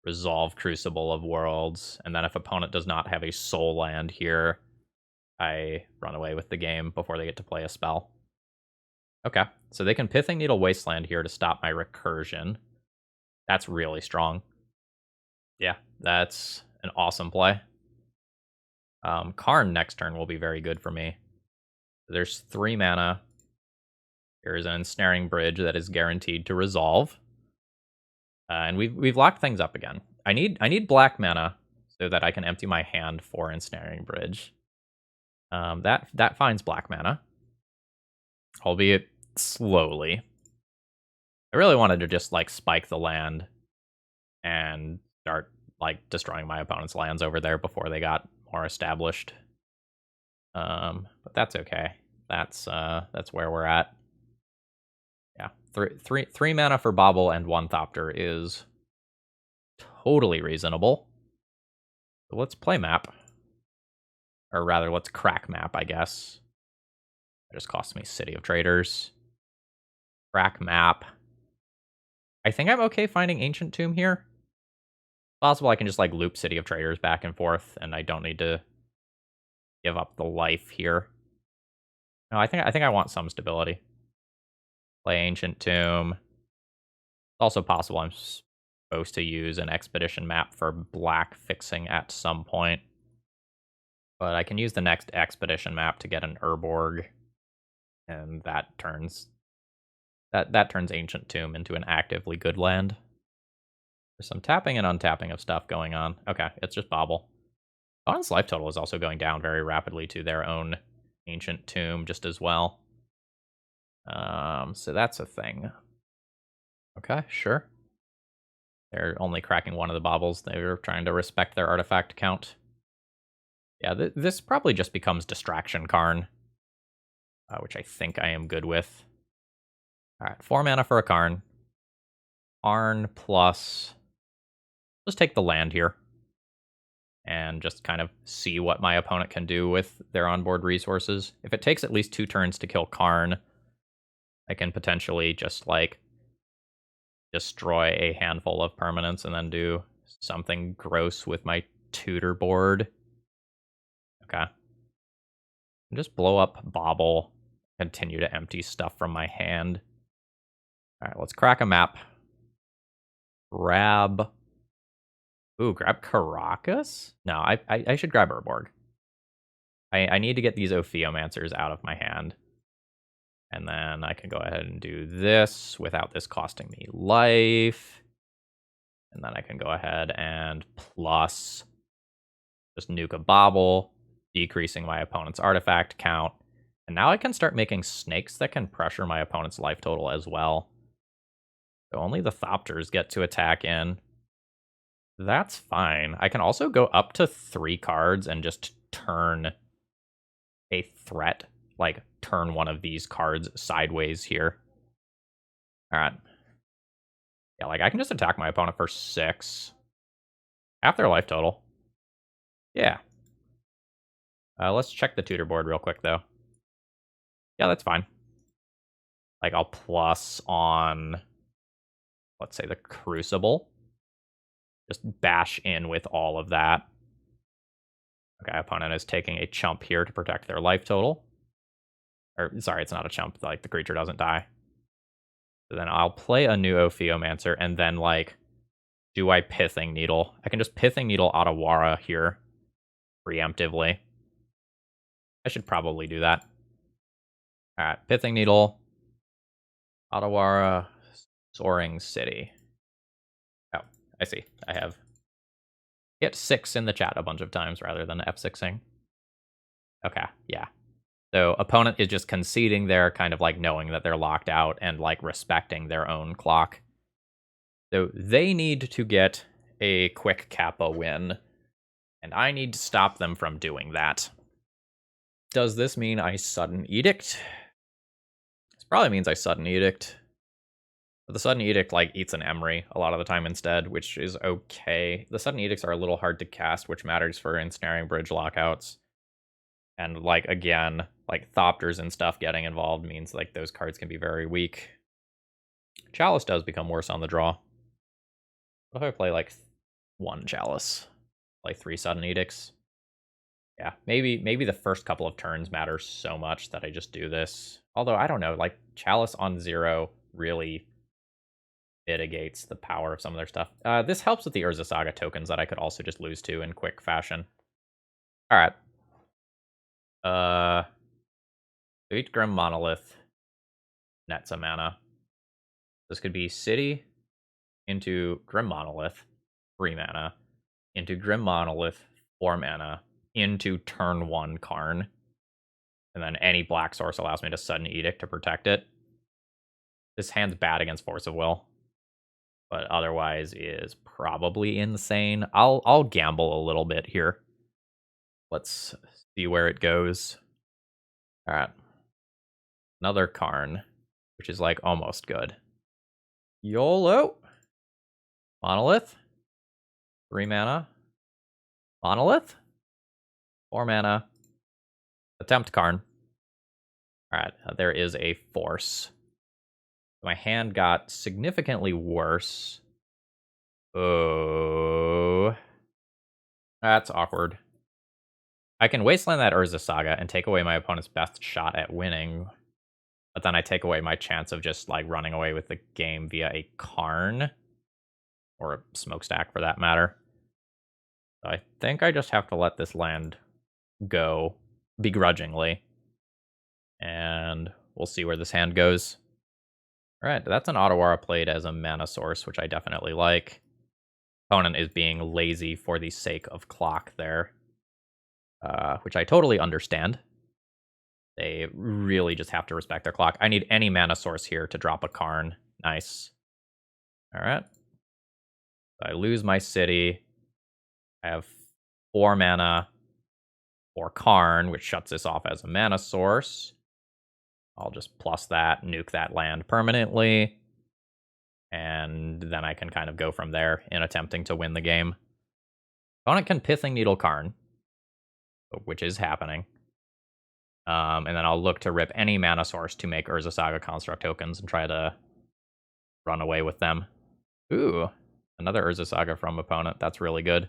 Resolve Crucible of Worlds. And then if opponent does not have a soul land here, I run away with the game before they get to play a spell. Okay, so they can Pithing Needle Wasteland here to stop my recursion. That's really strong. Yeah, that's an awesome play. Karn next turn will be very good for me. There's 3 mana. Here's an Ensnaring Bridge that is guaranteed to resolve. And we've locked things up again. I need black mana so that I can empty my hand for Ensnaring Bridge. That finds black mana, albeit slowly. I really wanted to just like spike the land and start like destroying my opponent's lands over there before they got more established. But that's okay. That's where we're at. Yeah, three mana for Bobble and 1 Thopter is totally reasonable. So let's play map. Or rather, let's crack map, I guess. It just cost me City of Traders. Crack map. I think I'm okay finding Ancient Tomb here. Possible I can just like loop City of Traders back and forth, and I don't need to give up the life here. No, I think I want some stability. Play Ancient Tomb. It's also possible I'm supposed to use an Expedition map for black fixing at some point. But I can use the next Expedition map to get an Urborg, and that turns Ancient Tomb into an actively good land. There's some tapping and untapping of stuff going on. Okay, it's just Bobble. Opponent's life total is also going down very rapidly to their own Ancient Tomb just as well. So that's a thing. Okay, sure. They're only cracking 1 of the Bobbles. They're trying to respect their artifact count. Yeah, this probably just becomes Distraction Karn, which I think I am good with. Alright, 4 mana for a Karn. Karn plus... Let's take the land here. And just kind of see what my opponent can do with their onboard resources. If it takes at least 2 turns to kill Karn, I can potentially just, like, destroy a handful of permanents and then do something gross with my tutor board. Okay. And just blow up Bobble. Continue to empty stuff from my hand. Alright, let's crack a map. Grab... Ooh, grab Caracas? No, I should grab Urborg. I need to get these Ophiomancers out of my hand. And then I can go ahead and do this without this costing me life. And then I can go ahead and plus just nuke a Bobble, decreasing my opponent's artifact count. And now I can start making snakes that can pressure my opponent's life total as well. So only the Thopters get to attack in. That's fine. I can also go up to 3 cards and just turn a threat. Like, turn one of these cards sideways here. Alright. Yeah, like, I can just attack my opponent for 6. Half their life total. Yeah. Let's check the tutor board real quick, though. Yeah, that's fine. Like, I'll plus on, let's say, the Crucible. Just bash in with all of that. Okay, opponent is taking a chump here to protect their life total. Or, sorry, it's not a chump. Like, the creature doesn't die. So then I'll play a new Ophiomancer, and then, like, do I Pithing Needle? I can just Pithing Needle Otawara here, preemptively. I should probably do that. Alright, Pithing Needle, Otawara, Soaring City. Oh, I see. I have hit 6 in the chat a bunch of times rather than F6ing. Okay, yeah. So opponent is just conceding there, kind of like knowing that they're locked out and like respecting their own clock. So they need to get a quick Kappa win, and I need to stop them from doing that. Does this mean I Sudden Edict? This probably means I Sudden Edict. But the Sudden Edict, like, eats an Emery a lot of the time instead, which is okay. The Sudden Edicts are a little hard to cast, which matters for Ensnaring Bridge lockouts. And, like, again, like, Thopters and stuff getting involved means, like, those cards can be very weak. Chalice does become worse on the draw. What if I play, like, 1 Chalice? Like, 3 Sudden Edicts? Yeah, maybe the first couple of turns matter so much that I just do this. Although, I don't know, like, Chalice on 0 really mitigates the power of some of their stuff. This helps with the Urza Saga tokens that I could also just lose to in quick fashion. Alright. Each Grim Monolith nets a mana. This could be City into Grim Monolith, 3 mana, into Grim Monolith, 4 mana, into turn 1 Karn. And then any black source allows me to Sudden Edict to protect it. This hand's bad against Force of Will, but otherwise is probably insane. I'll gamble a little bit here. Let's see where it goes. All right. Another Karn, which is like almost good. YOLO. Monolith. 3 mana. Monolith. 4 mana. Attempt Karn. All right. There is a Force. My hand got significantly worse. Oh. That's awkward. I can Wasteland that Urza Saga and take away my opponent's best shot at winning, but then I take away my chance of just, like, running away with the game via a Karn, or a Smokestack for that matter. So I think I just have to let this land go, begrudgingly, and we'll see where this hand goes. Alright, that's an Otawara played as a mana source, which I definitely like. Opponent is being lazy for the sake of clock there. Which I totally understand. They really just have to respect their clock. I need any mana source here to drop a Karn. Nice. Alright. I lose my city. I have 4 mana for Karn, which shuts this off as a mana source. I'll just plus that, nuke that land permanently. And then I can kind of go from there in attempting to win the game. Opponent can Pithing Needle Karn, which is happening. And then I'll look to rip any mana source to make Urza Saga Construct tokens and try to run away with them. Ooh, another Urza Saga from opponent. That's really good.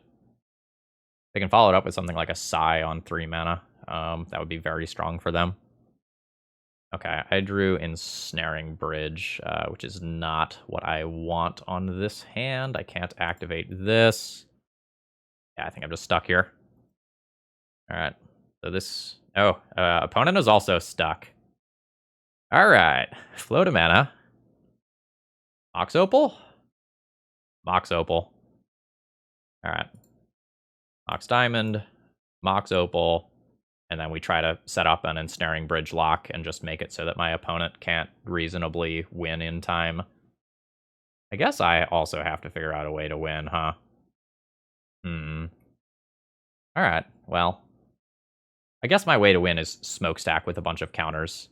They can follow it up with something like a Sigh on 3 mana. That would be very strong for them. Okay, I drew Ensnaring Bridge, which is not what I want on this hand. I can't activate this. Yeah, I think I'm just stuck here. All right, so this... Oh, opponent is also stuck. All right, flow to mana. Mox Opal? Mox Opal. All right. Mox Diamond, Mox Opal, and then we try to set up an Ensnaring Bridge lock and just make it so that my opponent can't reasonably win in time. I guess I also have to figure out a way to win, huh? Alright, well. I guess my way to win is Smokestack with a bunch of counters.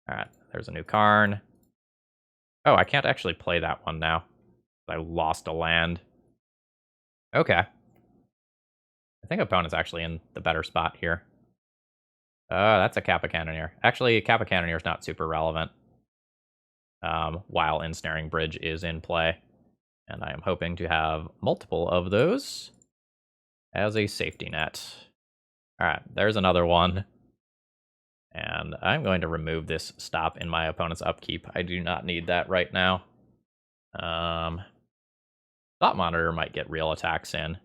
Alright, there's a new Karn. Oh, I can't actually play that one now. I lost a land. Okay. I think opponent's actually in the better spot here. That's a Kappa Cannoneer. Actually, Kappa Cannoneer is not super relevant. While Ensnaring Bridge is in play. And I am hoping to have multiple of those as a safety net. Alright, there's another one. And I'm going to remove this stop in my opponent's upkeep. I do not need that right now. Thought Monitor might get real attacks in.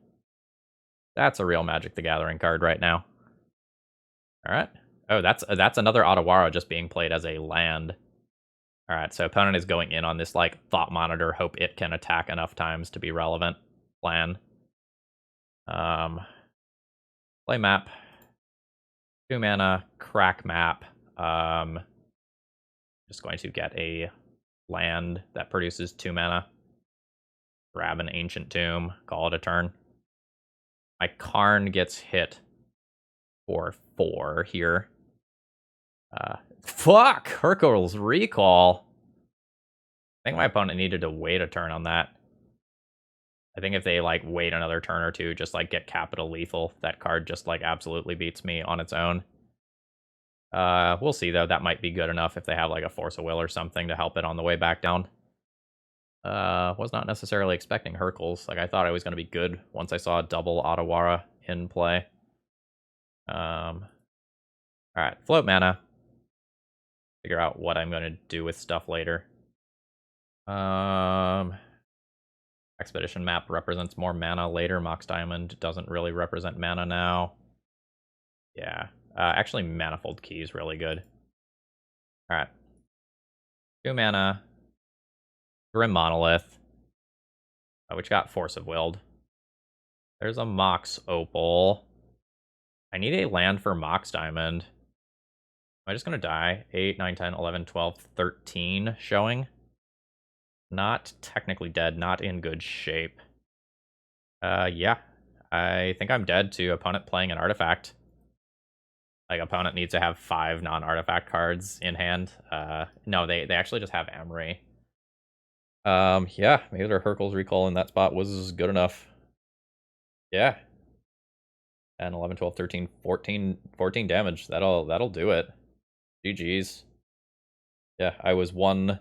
That's a real Magic the Gathering card right now. Alright. Oh, that's another Otawara just being played as a land. Alright, so opponent is going in on this, like, Thought Monitor, hope it can attack enough times to be relevant plan. Play map. 2 mana, crack map. Just going to get a land that produces 2 mana. Grab an Ancient Tomb, call it a turn. My Karn gets hit for 4 here. Fuck! Hercule's Recall. I think my opponent needed to wait a turn on that. I think if they, like, wait another turn or two, just, like, get capital lethal, that card just, like, absolutely beats me on its own. We'll see, though. That might be good enough if they have, like, a Force of Will or something to help it on the way back down. Was not necessarily expecting Hercules. Like, I thought I was going to be good once I saw a double Otawara in play. Alright, float mana. Figure out what I'm going to do with stuff later. Expedition map represents more mana later. Mox Diamond doesn't really represent mana now. Yeah. Actually, Manifold Key is really good. Alright. 2 mana. Grim Monolith. Which got Force of Willed. There's a Mox Opal. I need a land for Mox Diamond. Am I just going to die? 8, 9, 10, 11, 12, 13 showing. Not technically dead. Not in good shape. Yeah. I think I'm dead to opponent playing an artifact. Like, opponent needs to have 5 non-artifact cards in hand. No, they actually just have Emry. Yeah, maybe their Hercule's Recall in that spot was good enough. Yeah. 10, 11, 12, 13, 14 damage. That'll do it. GG's. Yeah, I was 1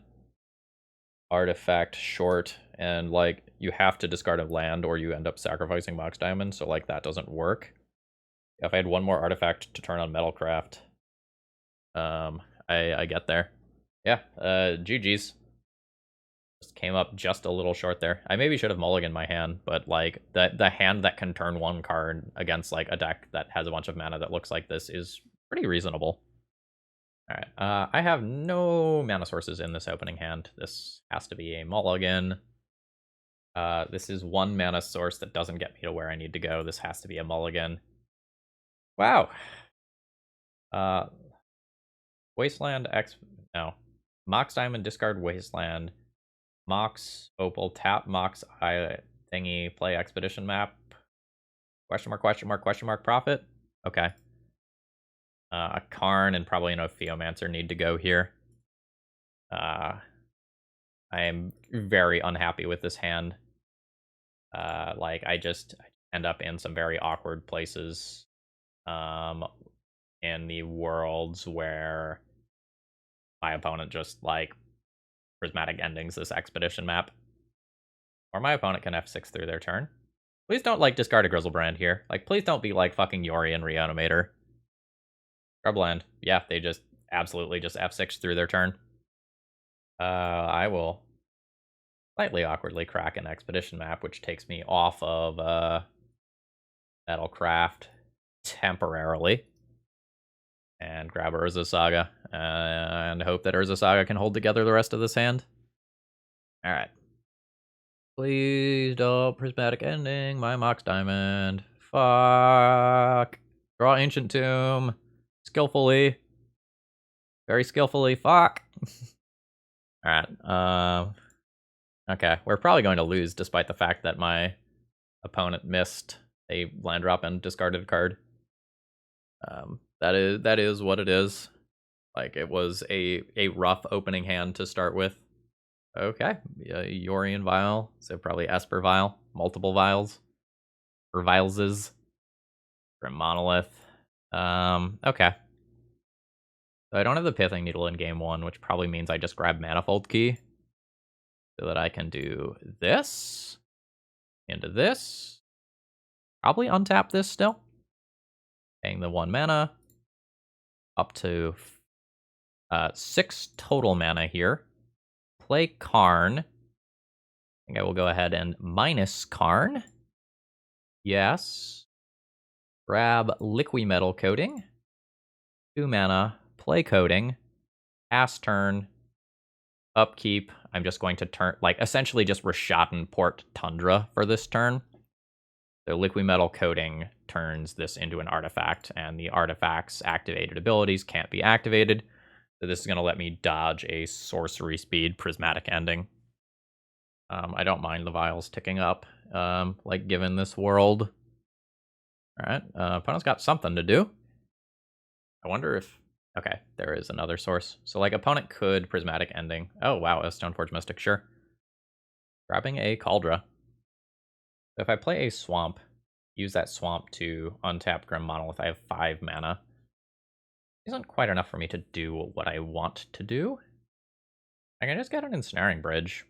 artifact short, and, like, you have to discard a land or you end up sacrificing Mox Diamond, so, like, that doesn't work. If I had 1 more artifact to turn on Metalcraft, I get there. Yeah, GG's. Just came up just a little short there. I maybe should have mulliganed my hand, but, like, the hand that can turn 1 card against, like, a deck that has a bunch of mana that looks like this is pretty reasonable. Alright, I have no mana sources in this opening hand. This has to be a mulligan. This is 1 mana source that doesn't get me to where I need to go. This has to be a mulligan. Wow. Wasteland X... No. Mox Diamond, discard Wasteland. Mox, Opal, tap, Mox, thingy, play Expedition map. Question mark, question mark, question mark, profit? Okay. A Karn and probably an Ophiomancer need to go here. I am very unhappy with this hand. Like, I just end up in some very awkward places in the worlds where my opponent just, like, prismatic endings this Expedition map. Or my opponent can F6 through their turn. Please don't, like, discard a Grizzlebrand here. Like, please don't be like fucking Yori and Reanimator. Scrubland. Yeah, they just absolutely just F6 through their turn. I will slightly awkwardly crack an Expedition map, which takes me off of Metalcraft temporarily. And grab Urza Saga, and hope that Urza Saga can hold together the rest of this hand. Alright. Please don't prismatic ending my Mox Diamond. Fuck. Draw Ancient Tomb. Skillfully. Very skillfully. Fuck. Alright. Okay, we're probably going to lose despite the fact that my opponent missed a land drop and discarded a card. That is what it is. Like, it was a rough opening hand to start with. Okay, Yorian Vial, so probably Esper Vial, multiple Vials, or Vialses, from Monolith. Okay. So I don't have the Pithing Needle in game 1, which probably means I just grab Manifold Key, so that I can do this, into this, probably untap this still, paying the 1 mana, up to 6 total mana here. Play Karn. I think I will go ahead and minus Karn. Yes. Grab Liquimetal Coating. 2 mana. Play Coating. Pass turn. Upkeep. I'm just going to turn, like, essentially just Rishaten Port Tundra for this turn. So Liquimetal Coating turns this into an artifact, and the artifact's activated abilities can't be activated. So this is going to let me dodge a sorcery speed prismatic ending. I don't mind the vials ticking up, like given this world. Alright, opponent's got something to do. I wonder if... Okay, there is another source. So, like, opponent could Prismatic Ending. Oh, wow, a Stoneforge Mystic, sure. Grabbing a Cauldron. So if I play a Swamp, use that Swamp to untap Grim Monolith, I have 5 mana. Isn't quite enough for me to do what I want to do. I can just get an Ensnaring Bridge.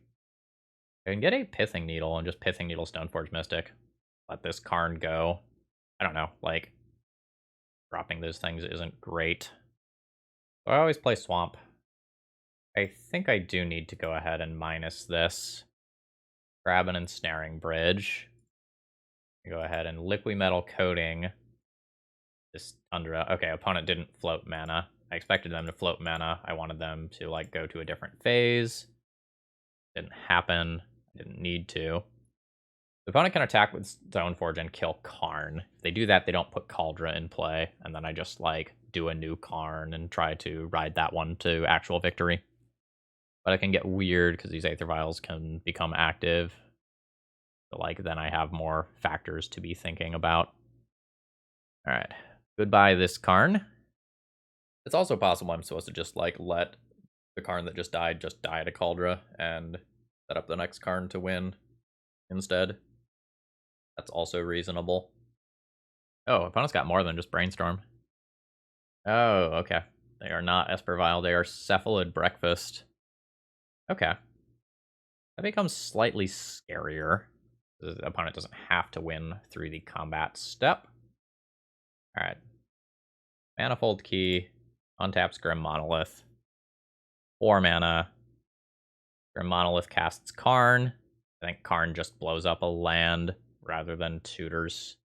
I can get a Pithing Needle and just Pithing Needle Stoneforge Mystic. Let this Karn go. I don't know, like, dropping those things isn't great. So I always play Swamp. I think I do need to go ahead and minus this. Grab an Ensnaring Bridge. Go ahead and Liquid Metal Coating. This under... Okay, opponent didn't float mana. I expected them to float mana. I wanted them to, like, go to a different phase. Didn't happen. Didn't need to. The opponent can attack with Stoneforge and kill Karn. If they do that, they don't put Cauldron in play, and then I just, like, do a new Karn and try to ride that one to actual victory. But it can get weird because these Aether Vials can become active. So, like, then I have more factors to be thinking about. Alright. Goodbye, this Karn. It's also possible I'm supposed to just, like, let the Karn that just die to Cauldron and set up the next Karn to win instead. That's also reasonable. Oh, opponent's got more than just Brainstorm. Oh, okay. They are not Esper Vial, they are Cephalid Breakfast. Okay. That becomes slightly scarier. The opponent doesn't have to win through the combat step. Alright. Manifold Key. Untaps Grim Monolith. 4 mana. Grim Monolith casts Karn. I think Karn just blows up a land rather than tutors.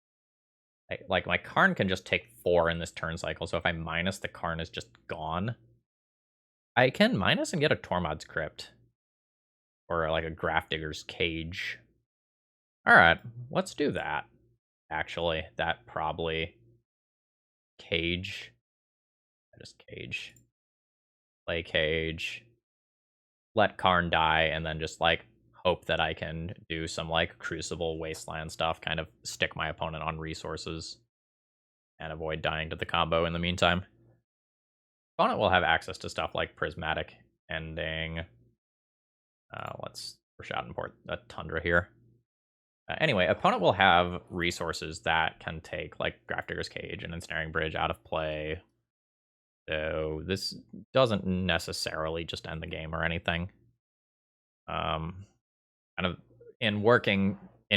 Like, my Karn can just take 4 in this turn cycle, so if I minus, the Karn is just gone. I can minus and get a Tormod's Crypt. Or, like, a Grafdigger's Cage. Alright, let's do that. Actually, that probably... Cage. Just Cage. Play Cage. Let Karn die, and then just, like, hope that I can do some, like, Crucible Wasteland stuff, kind of stick my opponent on resources, and avoid dying to the combo in the meantime. Opponent will have access to stuff like Prismatic Ending. Let's push out and port a Tundra here. Anyway, opponent will have resources that can take, like, Grafdigger's Cage and Ensnaring Bridge out of play. So this doesn't necessarily just end the game or anything. Kind of in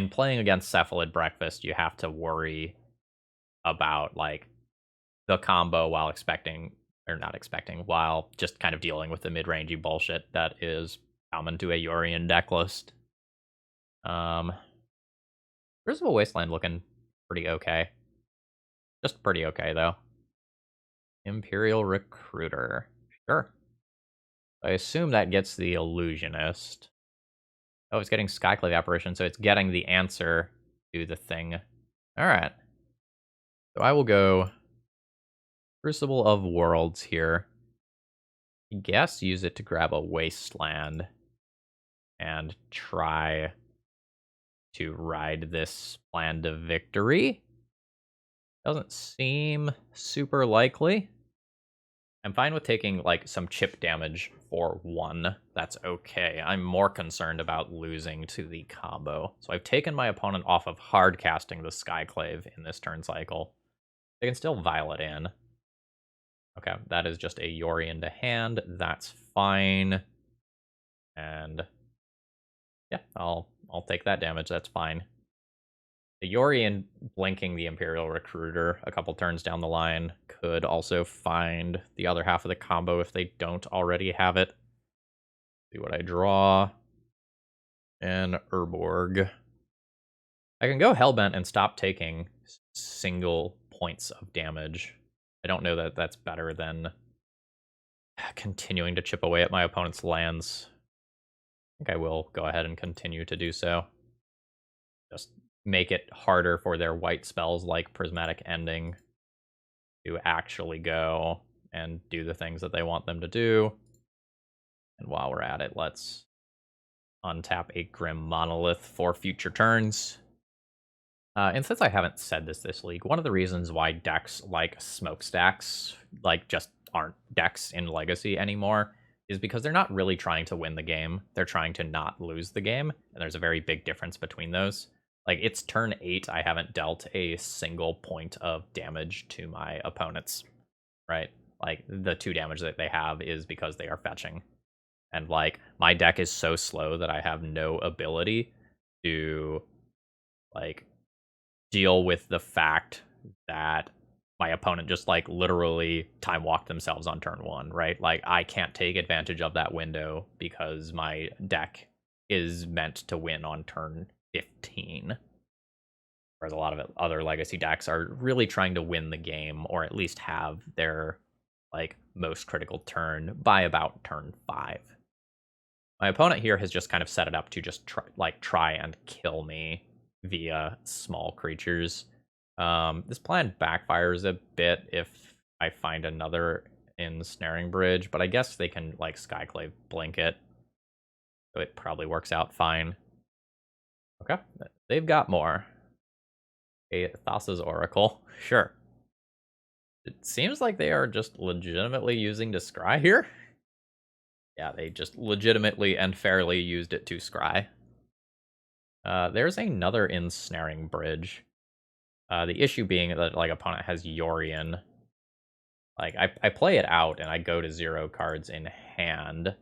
playing against Cephalid Breakfast, you have to worry about, like, the combo while while just kind of dealing with the mid-rangey bullshit that is common to a Yorion deck list. Crucible Wasteland looking pretty okay. Just pretty okay, though. Imperial Recruiter. Sure. I assume that gets the Illusionist. Oh, it's getting Skyclave Apparition, so it's getting the answer to the thing. Alright. So I will go Crucible of Worlds here. I guess use it to grab a Wasteland and try to ride this plan to victory. Doesn't seem super likely. I'm fine with taking, like, some chip damage for 1. That's okay. I'm more concerned about losing to the combo. So I've taken my opponent off of hard casting the Skyclave in this turn cycle. They can still Violet in. Okay, that is just a Yorion to hand. That's fine. And yeah, I'll take that damage. That's fine. The Yorion blinking the Imperial Recruiter a couple turns down the line could also find the other half of the combo if they don't already have it. See what I draw. And Urborg. I can go Hellbent and stop taking single points of damage. I don't know that that's better than continuing to chip away at my opponent's lands. I think I will go ahead and continue to do so. Just make it harder for their white spells like Prismatic Ending to actually go and do the things that they want them to do. And while we're at it, let's untap a Grim Monolith for future turns. And since I haven't said this league, one of the reasons why decks like Smokestacks just aren't decks in Legacy anymore is because they're not really trying to win the game. They're trying to not lose the game, and there's a very big difference between those. Like, it's turn 8, I haven't dealt a single point of damage to my opponents, right? Like, the 2 damage that they have is because they are fetching. And, like, my deck is so slow that I have no ability to, like, deal with the fact that my opponent just like literally time walked themselves on turn 1, right? Like, I can't take advantage of that window because my deck is meant to win on turn 15. Whereas a lot of other Legacy decks are really trying to win the game, or at least have their like most critical turn by about turn 5. My opponent here has just kind of set it up to just try and kill me via small creatures. This plan backfires a bit if I find another ensnaring bridge, but I guess they can like Skyclave blink it, so it probably works out fine. Okay, they've got more. A Thassa's Oracle, sure. It seems like they are just legitimately using to scry here. Yeah, they just legitimately and fairly used it to scry. There's another ensnaring bridge. The issue being that like opponent has Yorion. Like I play it out and I go to 0 cards in hand,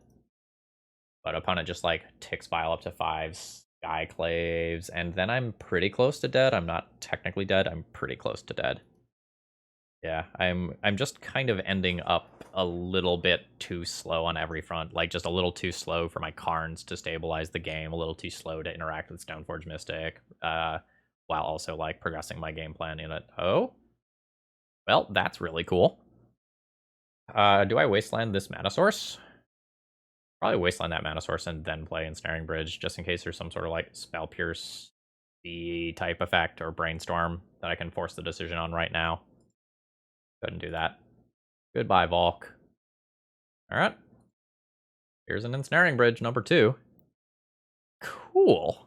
but opponent just like ticks file up to 5 Skyclaves, and then I'm pretty close to dead. I'm not technically dead. I'm pretty close to dead. Yeah, I'm just kind of ending up a little bit too slow on every front. Like, just a little too slow for my Karns to stabilize the game, a little too slow to interact with Stoneforge Mystic, while also, like, progressing my game plan in it. Oh? Well, that's really cool. Do I Wasteland this mana source? Probably Wasteland that mana source and then play Ensnaring Bridge, just in case there's some sort of, like, Spell Pierce type effect or Brainstorm that I can force the decision on right now. Go ahead and do that. Goodbye, Volk. Alright. Here's an Ensnaring Bridge, number 2. Cool.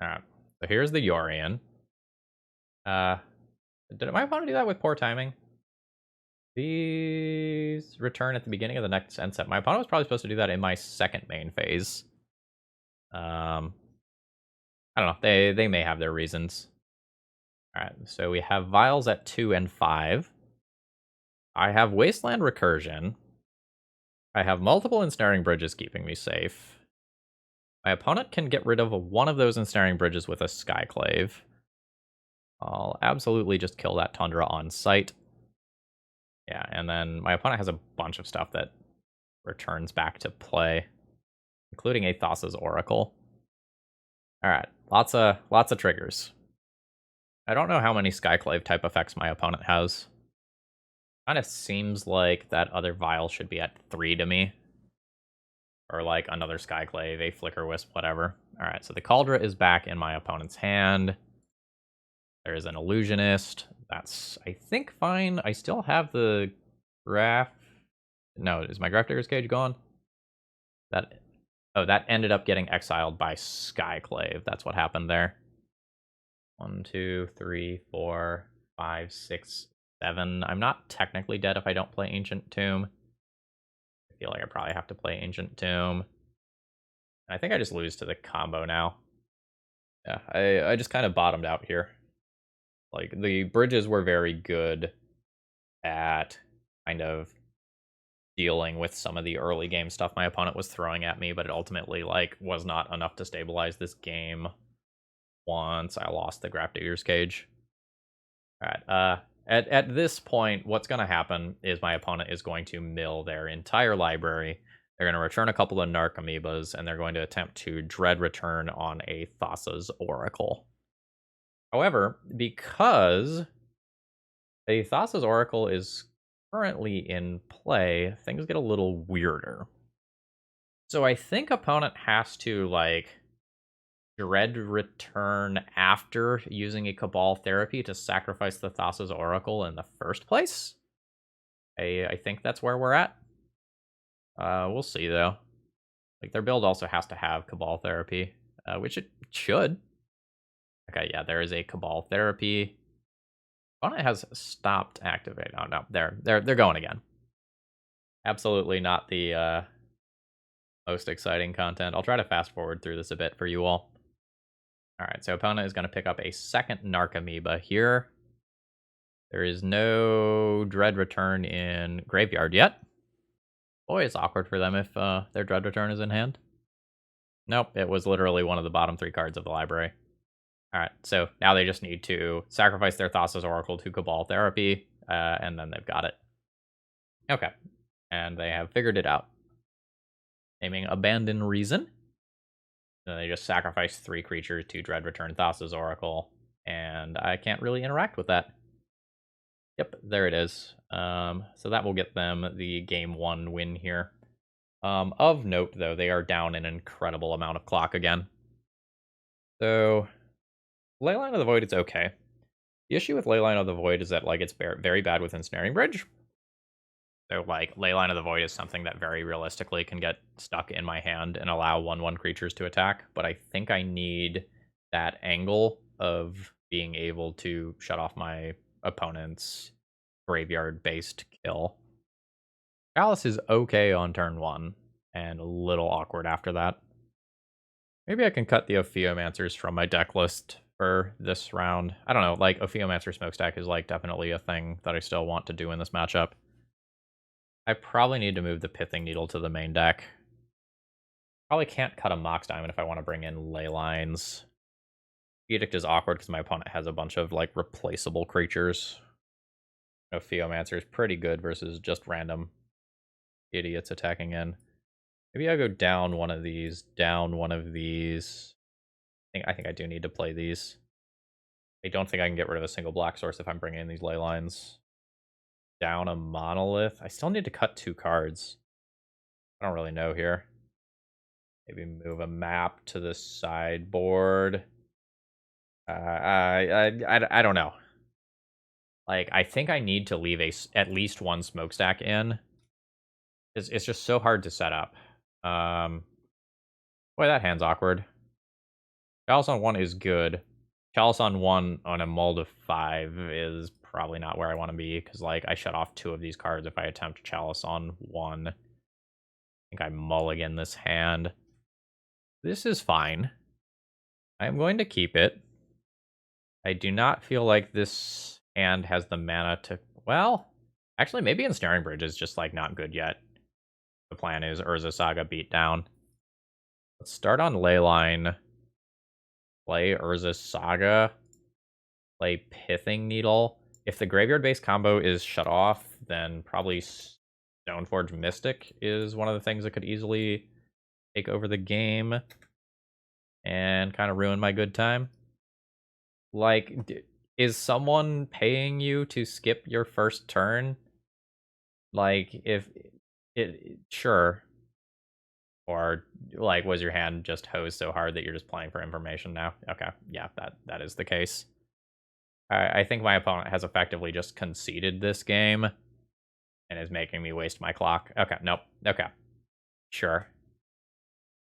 Alright. So here's the Yorion. Did my opponent do that with poor timing? These return at the beginning of the next end step. My opponent was probably supposed to do that in my second main phase. I don't know. They may have their reasons. Alright, so we have Vials at 2 and 5. I have Wasteland Recursion. I have multiple Ensnaring Bridges keeping me safe. My opponent can get rid of one of those Ensnaring Bridges with a Skyclave. I'll absolutely just kill that Tundra on sight. Yeah, and then my opponent has a bunch of stuff that returns back to play, including a Thassa's Oracle. Alright, lots of triggers. I don't know how many Skyclave type effects my opponent has. Kind of seems like that other Vial should be at 3 to me. Or like another Skyclave, a Flicker Wisp, whatever. Alright, so the Cauldron is back in my opponent's hand. There is an Illusionist. That's, I think, fine. I still have the Graph. No, is my Graph Digger's Cage gone? That ended up getting exiled by Skyclave. That's what happened there. 1, 2, 3, 4, 5, 6, 7. I'm not technically dead if I don't play Ancient Tomb. I feel like I probably have to play Ancient Tomb. I think I just lose to the combo now. Yeah, I just kind of bottomed out here. Like, the bridges were very good at kind of dealing with some of the early game stuff my opponent was throwing at me, but it ultimately, like, was not enough to stabilize this game once I lost the Graph Digger's Cage. Alright, at this point, what's going to happen is my opponent is going to mill their entire library. They're going to return a couple of Narc Amoebas, and they're going to attempt to Dread Return on a Thassa's Oracle. However, because a Thassa's Oracle is currently in play, things get a little weirder. So I think opponent has to, like, Dread Return after using a Cabal Therapy to sacrifice the Thassa's Oracle in the first place. I think that's where we're at. We'll see, though. Like, their build also has to have Cabal Therapy, which it should. Okay, yeah, there is a Cabal Therapy. Opponent has stopped activating. Oh, no, they're going again. Absolutely not the most exciting content. I'll try to fast forward through this a bit for you all. All right, so opponent is going to pick up a second Narc Amoeba here. There is no Dread Return in Graveyard yet. Boy, it's awkward for them if their Dread Return is in hand. Nope, it was literally one of the bottom 3 cards of the library. Alright, so now they just need to sacrifice their Thassa's Oracle to Cabal Therapy, and then they've got it. Okay, and they have figured it out. Naming Abandon Reason. Then they just sacrifice 3 creatures to Dread Return Thassa's Oracle, and I can't really interact with that. Yep, there it is. So that will get them the game 1 win here. Of note, though, they are down an incredible amount of clock again. So, Leyline of the Void is okay. The issue with Leyline of the Void is that, like, it's very bad with Ensnaring Bridge. So, like, Leyline of the Void is something that very realistically can get stuck in my hand and allow 1/1 creatures to attack, but I think I need that angle of being able to shut off my opponent's graveyard-based kill. Chalice is okay on turn 1, and a little awkward after that. Maybe I can cut the Ophiomancers from my deck list for this round. I don't know, like, Ophiomancer Smokestack is, like, definitely a thing that I still want to do in this matchup. I probably need to move the Pithing Needle to the main deck. Probably can't cut a Mox Diamond if I want to bring in Ley Lines. Edict is awkward because my opponent has a bunch of, like, replaceable creatures. Ophiomancer is pretty good versus just random idiots attacking in. Maybe I'll go down one of these, down one of these. I think I do need to play these. I don't think I can get rid of a single black source if I'm bringing in these Ley Lines. Down a Monolith. I still need to cut 2 cards. I don't really know here. Maybe move a map to the sideboard. I don't know. Like, I think I need to leave at least 1 Smokestack in. It's just so hard to set up. Boy, that hand's awkward. Chalice on 1 is good. Chalice on 1 on a mold of 5 is probably not where I want to be, because, like, I shut off 2 of these cards if I attempt Chalice on 1. I think I mulligan this hand. This is fine. I'm going to keep it. I do not feel like this hand has the mana to... Well, actually, maybe Ensnaring Bridge is just, like, not good yet. The plan is Urza Saga beat down. Let's start on Leyline. Play Urza Saga. Play Pithing Needle. If the graveyard-based combo is shut off, then probably Stoneforge Mystic is one of the things that could easily take over the game and kind of ruin my good time. Like, is someone paying you to skip your first turn? Like, if it sure. Or, like, was your hand just hosed so hard that you're just playing for information now? Okay, yeah, that is the case. I think my opponent has effectively just conceded this game and is making me waste my clock. Okay, nope. Okay. Sure.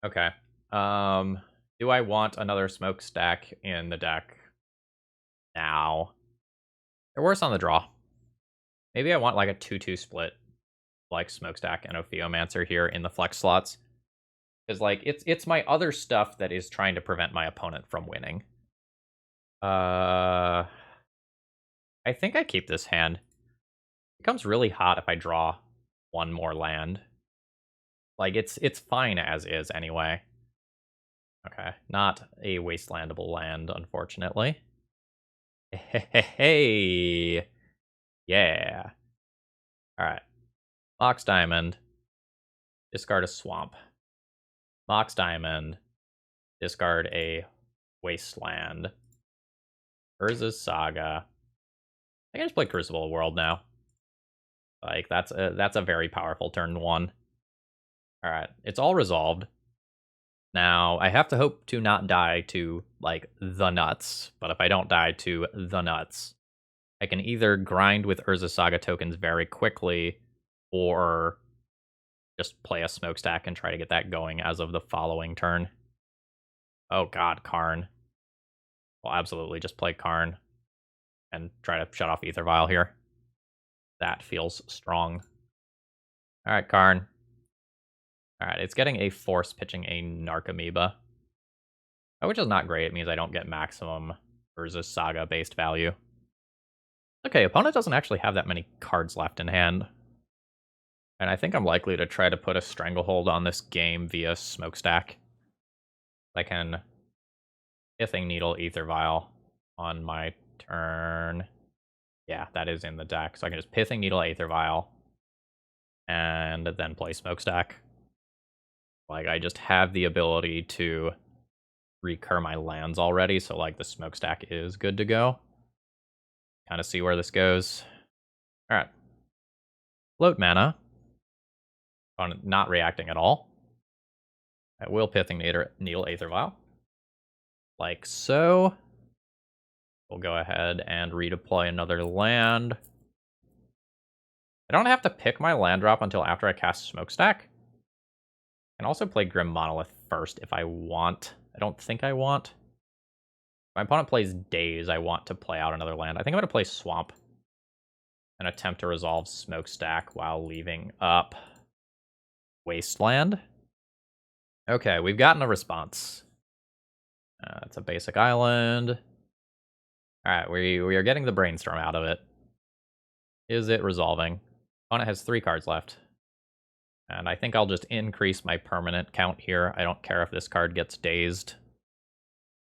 Okay. Do I want another Smokestack in the deck now? They're worse on the draw. Maybe I want, like, a 2-2 split, like Smokestack and Ophiomancer here in the flex slots. Because, like, it's my other stuff that is trying to prevent my opponent from winning. I think I keep this hand. It becomes really hot if I draw 1 more land. Like, it's fine as is anyway. Okay, not a wastelandable land, unfortunately. Hey, yeah. Alright. Mox Diamond. Discard a Swamp. Mox Diamond. Discard a Wasteland. Urza's Saga. I can just play Crucible of World now. Like, that's a very powerful turn 1. Alright, it's all resolved. Now, I have to hope to not die to, like, the nuts. But if I don't die to the nuts, I can either grind with Urza Saga tokens very quickly, or just play a Smokestack and try to get that going as of the following turn. Oh god, Karn. Well, absolutely just play Karn and try to shut off Ether Vial here. That feels strong. Alright, Karn. Alright, it's getting a Force pitching a Narcomoeba. Which is not great. It means I don't get maximum Urza's Saga based value. Okay, opponent doesn't actually have that many cards left in hand. And I think I'm likely to try to put a Stranglehold on this game via Smokestack. I can Pithing Needle, Ether Vial on my turn. Yeah, that is in the deck. So I can just Pithing Needle, Aether Vial, and then play Smokestack. Like, I just have the ability to recur my lands already, so, like, the Smokestack is good to go. Kind of see where this goes. Alright. Float mana. On not reacting at all. I will Pithing Needle, Aether Vial. Like so. We'll go ahead and redeploy another land. I don't have to pick my land drop until after I cast Smokestack. I can also play Grim Monolith first if I want. I don't think I want. If my opponent plays Daze, I want to play out another land. I think I'm going to play Swamp and attempt to resolve Smokestack while leaving up Wasteland. Okay, we've gotten a response. It's a basic island. Alright, we are getting the Brainstorm out of it. Is it resolving? Opponent has 3 cards left. And I think I'll just increase my permanent count here. I don't care if this card gets dazed.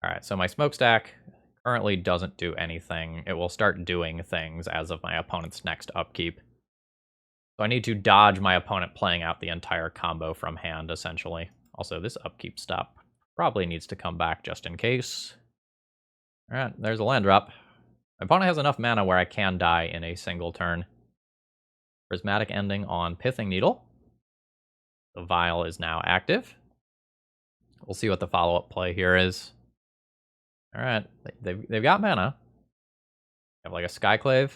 Alright, so my Smokestack currently doesn't do anything. It will start doing things as of my opponent's next upkeep. So I need to dodge my opponent playing out the entire combo from hand, essentially. Also, this upkeep stop probably needs to come back just in case. Alright, there's a land drop. My opponent has enough mana where I can die in a single turn. Prismatic Ending on Pithing Needle. The Vial is now active. We'll see what the follow-up play here is. Alright, they've got mana. Have like a Skyclave.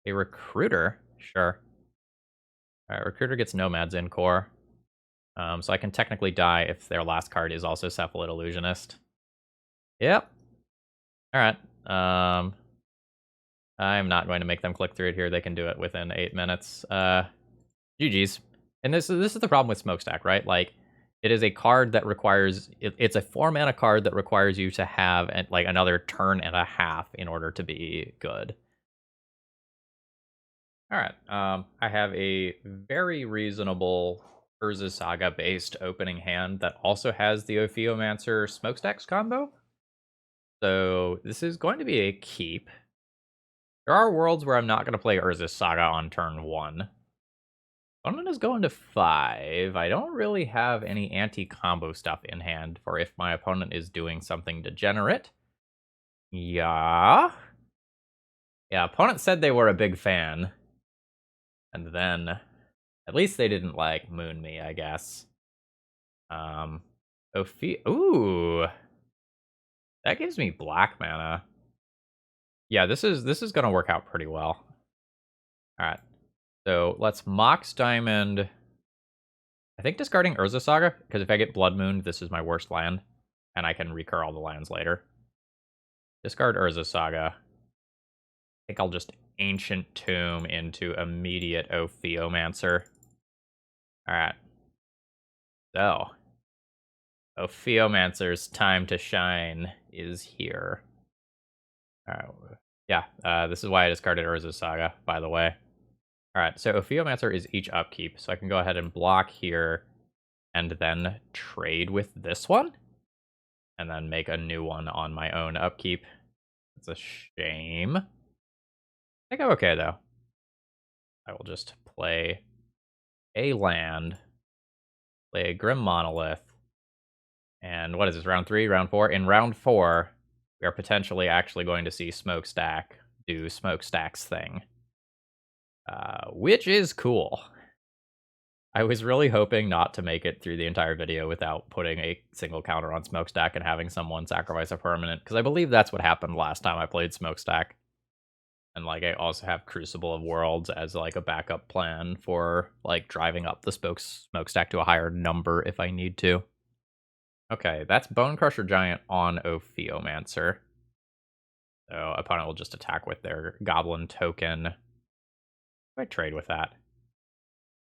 A Recruiter, sure. Alright, Recruiter gets Nomad's in core. So I can technically die if their last card is also Cephalid Illusionist. Yep. Alright. I'm not going to make them click through it here. They can do it within 8 minutes. GG's. And this is the problem with Smokestack, right? Like, it is a card that requires... It's a 4-mana card that requires you to have, like, another turn and a half in order to be good. Alright. I have a very reasonable Urza Saga-based opening hand that also has the Ophiomancer Smokestacks combo. So this is going to be a keep. There are worlds where I'm not going to play Urza Saga on turn 1. Opponent is going to 5. I don't really have any anti-combo stuff in hand for if my opponent is doing something degenerate. Yeah, opponent said they were a big fan. And then, at least they didn't, like, moon me, I guess. Ooh. That gives me black mana. Yeah, this is gonna work out pretty well. Alright. So let's Mox Diamond. I think discarding Urza Saga, because if I get Blood Moon, this is my worst land. And I can recur all the lands later. Discard Urza Saga. I think I'll just Ancient Tomb into immediate Ophiomancer. Alright. So, Ophiomancer's time to shine is here. Alright. Yeah, this is why I discarded Urza Saga, by the way. Alright, so Ophiomancer is each upkeep, so I can go ahead and block here, and then trade with this one, and then make a new one on my own upkeep. It's a shame. I think I'm okay, though. I will just play a land, play a Grim Monolith, and what is this, round 3, round 4? In round 4, we are potentially actually going to see Smokestack do Smokestack's thing. Which is cool. I was really hoping not to make it through the entire video without putting a single counter on Smokestack and having someone sacrifice a permanent, because I believe that's what happened last time I played Smokestack. And, like, I also have Crucible of Worlds as, like, a backup plan for, like, driving up the smokestack to a higher number if I need to. Okay, that's Bone Crusher Giant on Ophiomancer. So opponent will just attack with their Goblin token. I trade with that.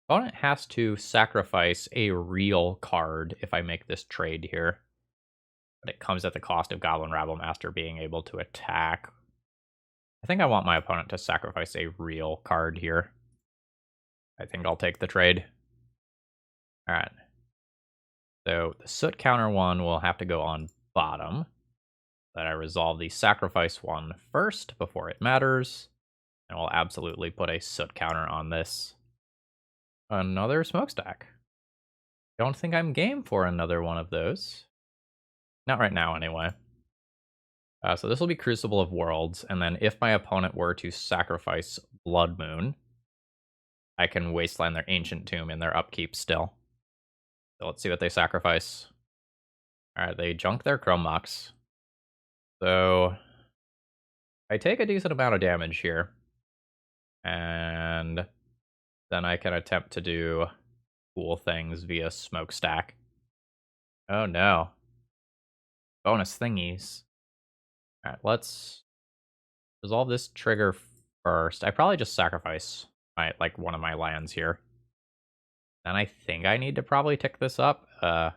Opponent has to sacrifice a real card if I make this trade here. But it comes at the cost of Goblin Rabblemaster being able to attack. I think I want my opponent to sacrifice a real card here. I think I'll take the trade. Alright. So the Soot counter one will have to go on bottom. That I resolve the sacrifice one first before it matters. And we'll absolutely put a Soot counter on this. Another Smokestack. Don't think I'm game for another one of those. Not right now, anyway. So this will be Crucible of Worlds, and then if my opponent were to sacrifice Blood Moon, I can wasteland their Ancient Tomb in their upkeep still. So let's see what they sacrifice. Alright, they junk their Chrome Mox. So I take a decent amount of damage here. And then I can attempt to do cool things via Smokestack. Oh no. Bonus thingies. Alright, let's resolve this trigger first. I probably just sacrifice one of my lands here. Then I think I need to probably tick this up. I'm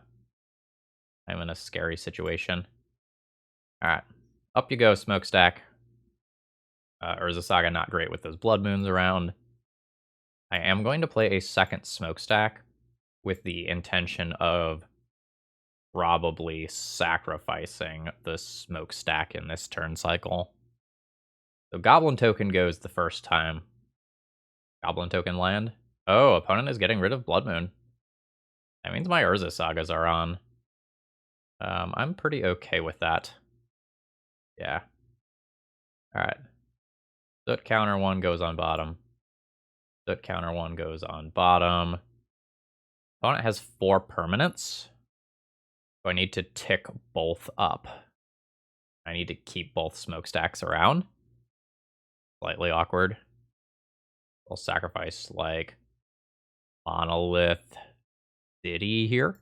in a scary situation. Alright. Up you go, Smokestack. Urza Saga not great with those Blood Moons around. I am going to play a second Smokestack with the intention of probably sacrificing the Smokestack in this turn cycle. So Goblin token goes the first time. Goblin token land. Oh, opponent is getting rid of Blood Moon. That means my Urza Sagas are on. I'm pretty okay with that. Yeah. Alright. Soot counter one goes on bottom. Soot counter one goes on bottom. Opponent has 4 permanents. So I need to tick both up. I need to keep both Smokestacks around. Slightly awkward. I'll sacrifice, like, Monolith City here.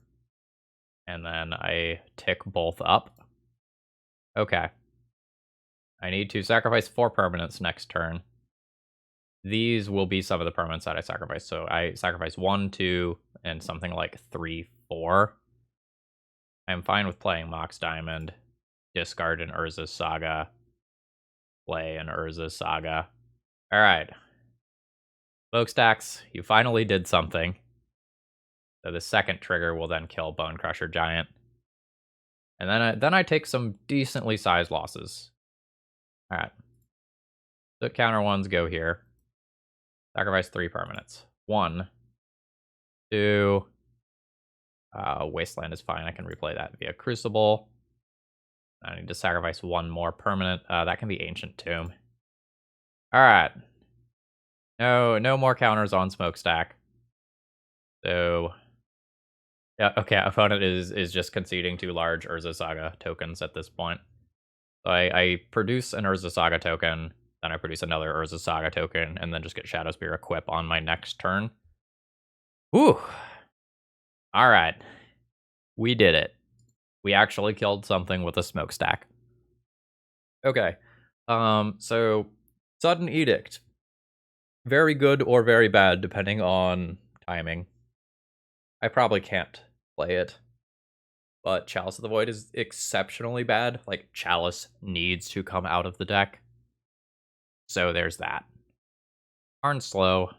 And then I tick both up. Okay. I need to sacrifice 4 permanents next turn. These will be some of the permanents that I sacrifice. So I sacrifice 1, 2, and something like 3, 4. I'm fine with playing Mox Diamond, discard an Urza Saga, play an Urza Saga. Alright. Smokestacks, you finally did something. So the second trigger will then kill Bone Crusher Giant. And then I take some decently sized losses. Alright. The counter ones go here. Sacrifice 3 permanents. 1, 2. Wasteland is fine. I can replay that via Crucible. I need to sacrifice 1 more permanent. That can be Ancient Tomb. Alright. No more counters on Smokestack. So yeah, okay, opponent is just conceding 2 large Urza Saga tokens at this point. So I produce an Urza Saga token, then I produce another Urza Saga token, and then just get Shadowspear equip on my next turn. Whew. Alright. We did it. We actually killed something with a Smokestack. Okay. So Sudden Edict. Very good or very bad, depending on timing. I probably can't play it. But Chalice of the Void is exceptionally bad. Like, Chalice needs to come out of the deck. So there's that. Karn's slow.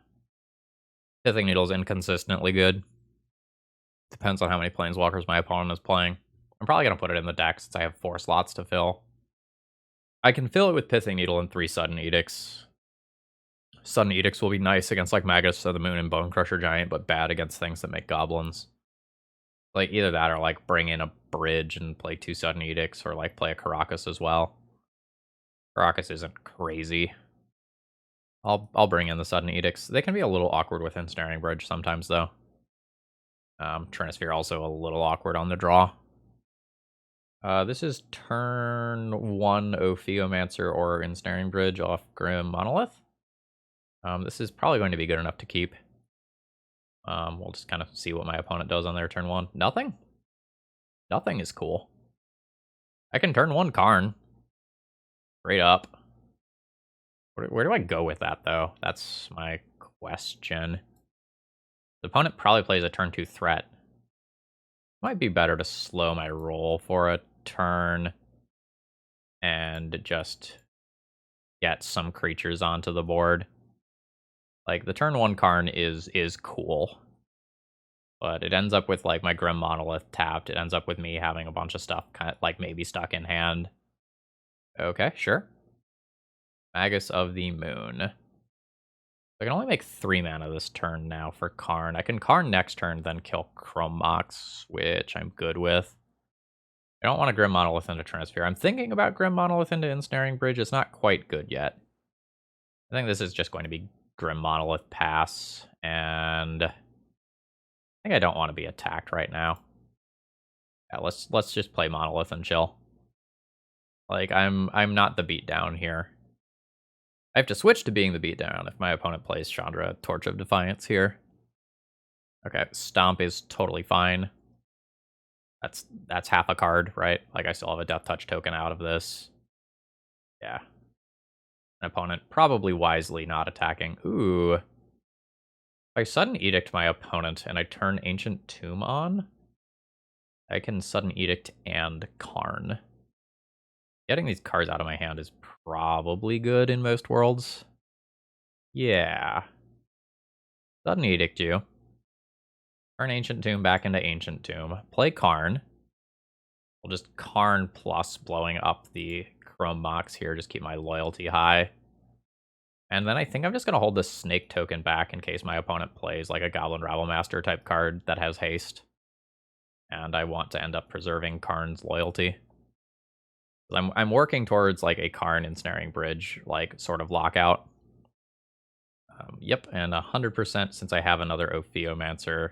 Pithing Needle's inconsistently good. Depends on how many Planeswalkers my opponent is playing. I'm probably going to put it in the deck since I have 4 slots to fill. I can fill it with Pithing Needle and 3 Sudden Edicts. Sudden Edicts will be nice against like Magus of the Moon and Bone Crusher Giant, but bad against things that make goblins. Like either that or like bring in a bridge and play 2 Sudden Edicts, or like play a Caracas as well. Caracas isn't crazy. I'll bring in the Sudden Edicts. They can be a little awkward with Ensnaring Bridge sometimes though. Trinisphere also a little awkward on the draw. This is turn 1 Ophiomancer or Ensnaring Bridge off Grim Monolith. This is probably going to be good enough to keep. We'll just kind of see what my opponent does on their turn 1. Nothing? Nothing is cool. I can turn 1 Karn. Straight up. Where do I go with that, though? That's my question. The opponent probably plays a turn 2 threat. Might be better to slow my roll for a turn and just get some creatures onto the board. Like, the turn 1 Karn is cool. But it ends up with, like, my Grim Monolith tapped. It ends up with me having a bunch of stuff kind of, like, maybe stuck in hand. Okay, sure. Magus of the Moon. I can only make 3 mana this turn now for Karn. I can Karn next turn, then kill Chrome Mox, which I'm good with. I don't want to Grim Monolith into Trinisphere. I'm thinking about Grim Monolith into Ensnaring Bridge. It's not quite good yet. I think this is just going to be Grim Monolith pass, and I think I don't want to be attacked right now. Yeah, let's just play Monolith and chill. Like, I'm not the beatdown here. I have to switch to being the beatdown if my opponent plays Chandra Torch of Defiance here. Okay, Stomp is totally fine. That's half a card, right? Like, I still have a Death Touch token out of this. Yeah. An opponent probably wisely not attacking. Ooh. If I Sudden Edict my opponent and I turn Ancient Tomb on, I can Sudden Edict and Karn. Getting these cards out of my hand is probably good in most worlds. Yeah. Sudden Edict you. Turn Ancient Tomb back into Ancient Tomb. Play Karn. We'll just Karn plus blowing up the Chrome Mox here. Just keep my loyalty high. And then I think I'm just going to hold this Snake token back in case my opponent plays like a Goblin Rabblemaster type card that has haste. And I want to end up preserving Karn's loyalty. I'm working towards like a Karn Ensnaring Bridge, like sort of lockout. Yep, and 100% since I have another Ophiomancer,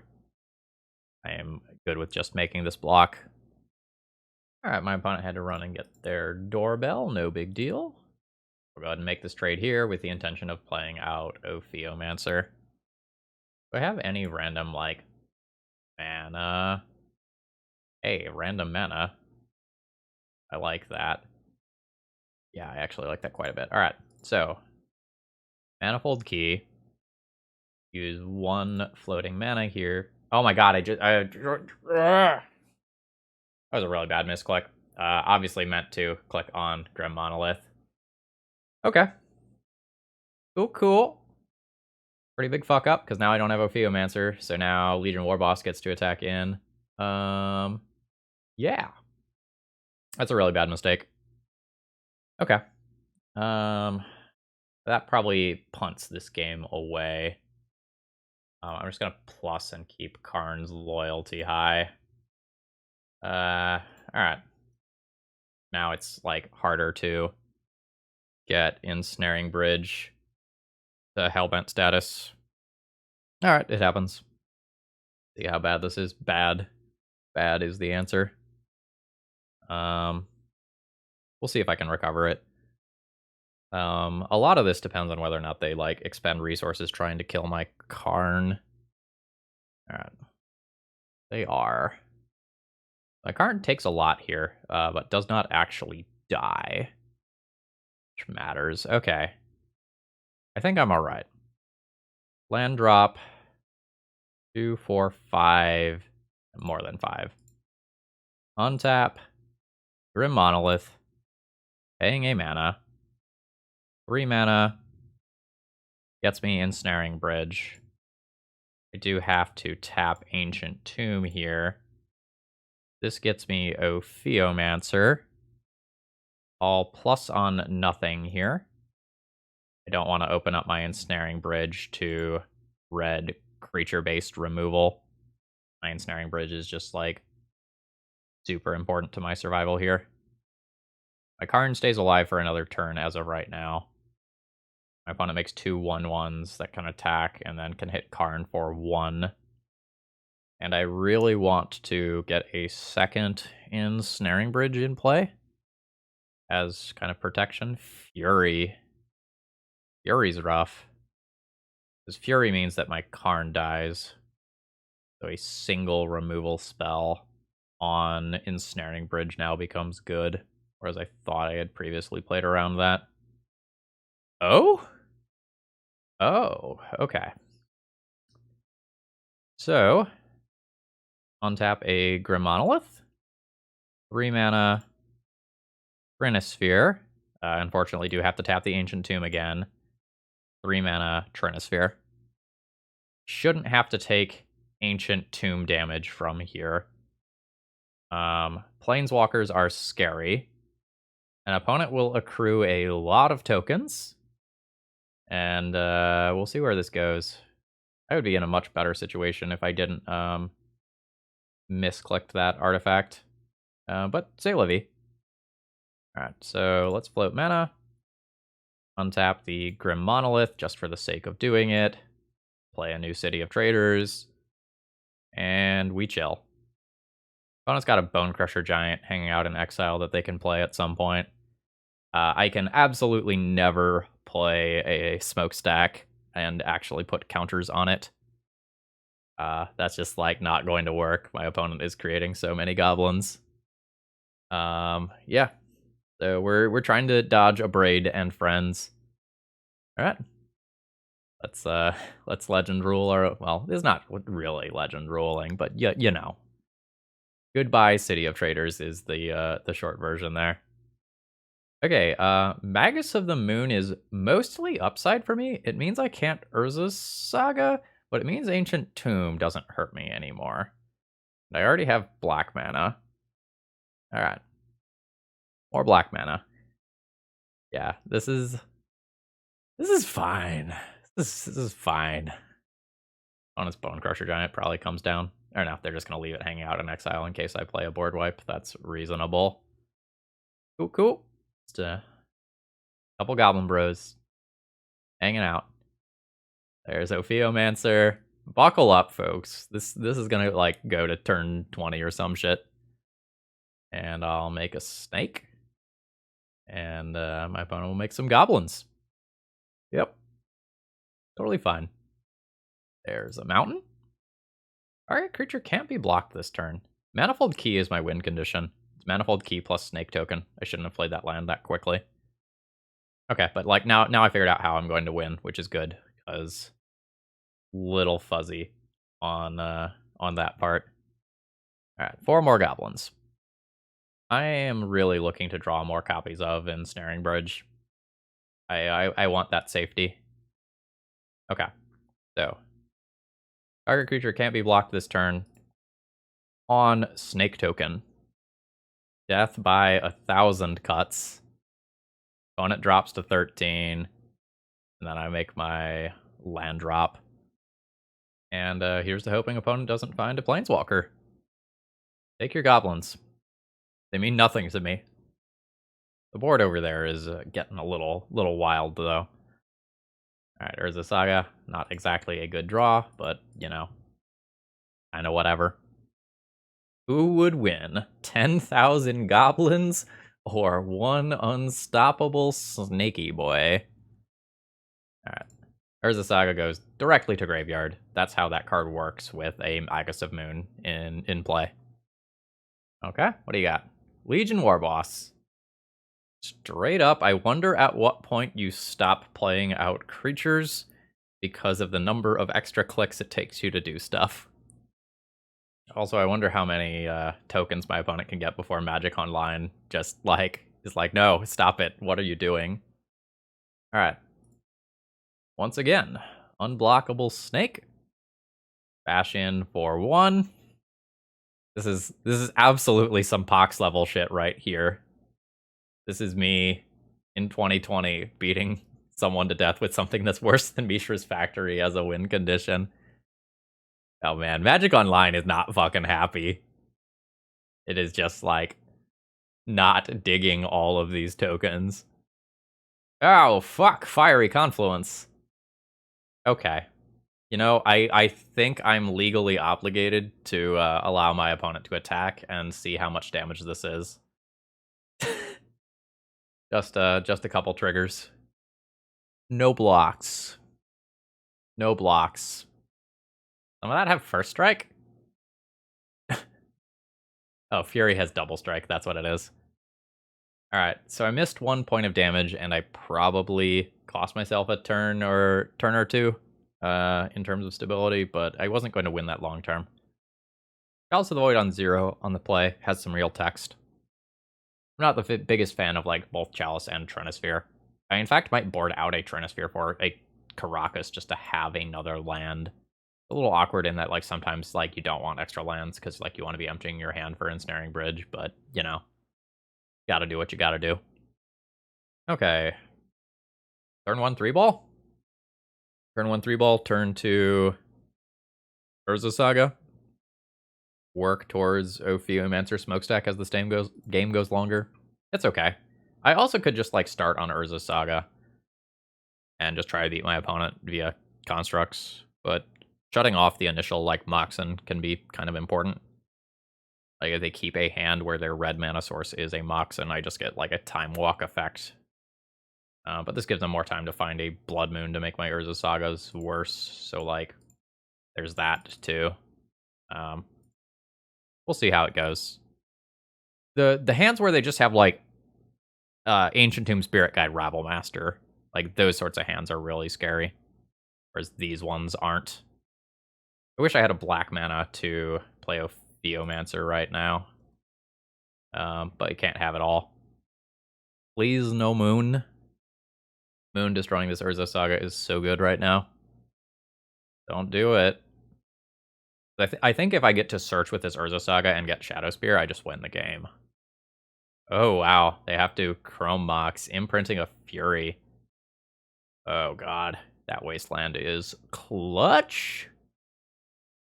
I am good with just making this block. Alright, my opponent had to run and get their doorbell, no big deal. We'll go ahead and make this trade here with the intention of playing out Ophiomancer. Do I have any random, like, mana? Hey, random mana. I like that. Yeah, I actually like that quite a bit. Alright, so Manifold Key. Use 1 floating mana here. Oh my god, that was a really bad misclick. Obviously meant to click on Grim Monolith. Okay. Cool. Pretty big fuck up, because now I don't have Ophiomancer, so now Legion Warboss gets to attack in. Yeah. That's a really bad mistake. Okay. That probably punts this game away. I'm just gonna plus and keep Karn's loyalty high. Alright. Now it's, like, harder to get Ensnaring Bridge to Hellbent status. Alright, it happens. See how bad this is? Bad. Bad is the answer. We'll see if I can recover it. A lot of this depends on whether or not they, like, expend resources trying to kill my Karn. Alright. They are. My Karn takes a lot here, but does not actually die. Which matters. Okay. I think I'm alright. Land drop. 2, 4, 5. More than 5. Untap. Grim Monolith. Paying a mana. 3 mana. Gets me Ensnaring Bridge. I do have to tap Ancient Tomb here. This gets me Ophiomancer. All plus on nothing here. I don't want to open up my Ensnaring Bridge to red creature-based removal. My Ensnaring Bridge is just, like, super important to my survival here. My Karn stays alive for another turn as of right now. My opponent makes 2 1/1s that can attack and then can hit Karn for 1. And I really want to get a second Ensnaring Bridge in play as kind of protection. Fury's rough. Because Fury means that my Karn dies. So a single removal spell on Ensnaring Bridge now becomes good. Whereas I thought I had previously played around that. Oh? Oh, okay. So, untap a Grim Monolith. 3 mana Trinisphere. Unfortunately, do have to tap the Ancient Tomb again. 3 mana Trinisphere. Shouldn't have to take Ancient Tomb damage from here. Planeswalkers are scary. An opponent will accrue a lot of tokens. And we'll see where this goes. I would be in a much better situation if I didn't misclicked that artifact. But say Livy. Alright, so let's float mana. Untap the Grim Monolith just for the sake of doing it. Play a new City of Traders. And we chill. Opponent's got a Bone Crusher Giant hanging out in exile that they can play at some point. I can absolutely never play a Smokestack and actually put counters on it. That's just like not going to work. My opponent is creating so many goblins. Yeah. So we're trying to dodge Abrade and friends. Alright. Let's legend rule our, well, it's not really legend ruling, but you know. Goodbye City of Traders is the short version there. Okay, Magus of the Moon is mostly upside for me. It means I can't Urza's Saga, but it means Ancient Tomb doesn't hurt me anymore. I already have black mana. Alright. More black mana. Yeah, this is fine. This is fine. Honest Bone Crusher Giant probably comes down. Or no, they're just gonna leave it hanging out in exile in case I play a board wipe. That's reasonable. Cool. Just a couple Goblin Bros hanging out. There's Ophiomancer. Buckle up, folks. This is gonna like go to turn 20 or some shit. And I'll make a snake. And my opponent will make some goblins. Yep. Totally fine. There's a mountain. Target creature can't be blocked this turn. Manifold Key is my win condition. It's Manifold Key plus Snake Token. I shouldn't have played that land that quickly. Okay, but like now I figured out how I'm going to win, which is good, because little fuzzy on that part. Alright, 4 more goblins. I am really looking to draw more copies of Ensnaring Bridge. I want that safety. Okay, so target creature can't be blocked this turn on Snake Token. Death by 1,000 cuts. Opponent drops to 13. And then I make my land drop. And here's the hoping opponent doesn't find a Planeswalker. Take your goblins. They mean nothing to me. The board over there is getting a little wild, though. Alright, Urza Saga. Not exactly a good draw, but, you know, kind of whatever. Who would win? 10,000 goblins or one unstoppable snaky boy? Alright. Urza Saga goes directly to graveyard. That's how that card works with a Magus of Moon in play. Okay, what do you got? Legion Warboss. Straight up, I wonder at what point you stop playing out creatures because of the number of extra clicks it takes you to do stuff. Also, I wonder how many tokens my opponent can get before Magic Online just like is like, no, stop it. What are you doing? Alright. Once again, unblockable snake. Bash in for 1. This is absolutely some Pox level shit right here. This is me in 2020 beating someone to death with something that's worse than Mishra's Factory as a win condition. Oh man, Magic Online is not fucking happy. It is just like not digging all of these tokens. Oh fuck, Fiery Confluence. Okay. You know, I think I'm legally obligated to allow my opponent to attack and see how much damage this is. Just a couple triggers. No blocks. No blocks. Some of that have first strike? Oh, Fury has double strike. That's what it is. All right, so I missed 1 point of damage, and I probably cost myself a turn or two in terms of stability, but I wasn't going to win that long term. Chalice of the Void on 0 on the play has some real text. I'm not the biggest fan of like both Chalice and Trinisphere. I, in fact, might board out a Trinisphere for a Caracas just to have another land. A little awkward in that like sometimes like you don't want extra lands because like you want to be emptying your hand for Ensnaring Bridge, but you know, gotta do what you gotta do. Okay. Turn 1 3-ball? Turn 1 3-ball, turn 2 Urza Saga. Work towards Ophiomancer Smokestack as the game goes longer. It's okay. I also could just like start on Urza Saga and just try to beat my opponent via constructs, but shutting off the initial like Moxen can be kind of important. Like if they keep a hand where their red mana source is a Moxen, I just get like a Time Walk effect. But this gives them more time to find a Blood Moon to make my Urza Sagas worse. So like, there's that too. We'll see how it goes. The hands where they just have like Ancient Tomb, Spirit Guide, Rabble Master, like those sorts of hands are really scary. Whereas these ones aren't. I wish I had a black mana to play Ophiomancer right now. But you can't have it all. Please, no Moon. Moon destroying this Urza Saga is so good right now. Don't do it. I think if I get to search with this Urza Saga and get Shadow Spear, I just win the game. Oh, wow. They have to Chrome Mox, imprinting a Fury. Oh, God. That Wasteland is clutch.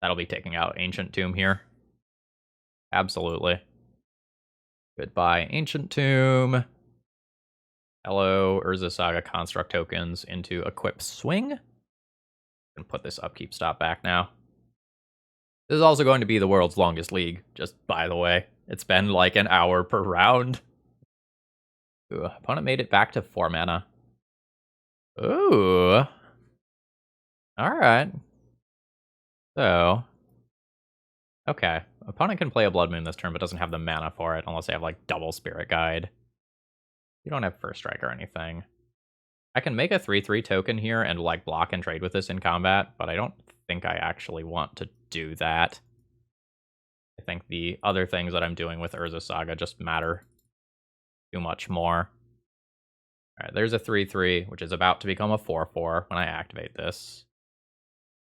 That'll be taking out Ancient Tomb here. Absolutely. Goodbye, Ancient Tomb. Hello, Urza Saga Construct tokens into Equip Swing. And put this upkeep stop back now. This is also going to be the world's longest league, just by the way. It's been like an hour per round. Ooh, opponent made it back to 4 mana. Ooh. Alright. So. Okay. Opponent can play a Blood Moon this turn, but doesn't have the mana for it, unless they have like double Spirit Guide. You don't have First Strike or anything. I can make a 3/3 token here and like block and trade with this in combat, but I don't think I actually want to do that. I think the other things that I'm doing with Urza Saga just matter too much more. Alright, there's a 3/3, which is about to become a 4/4 when I activate this.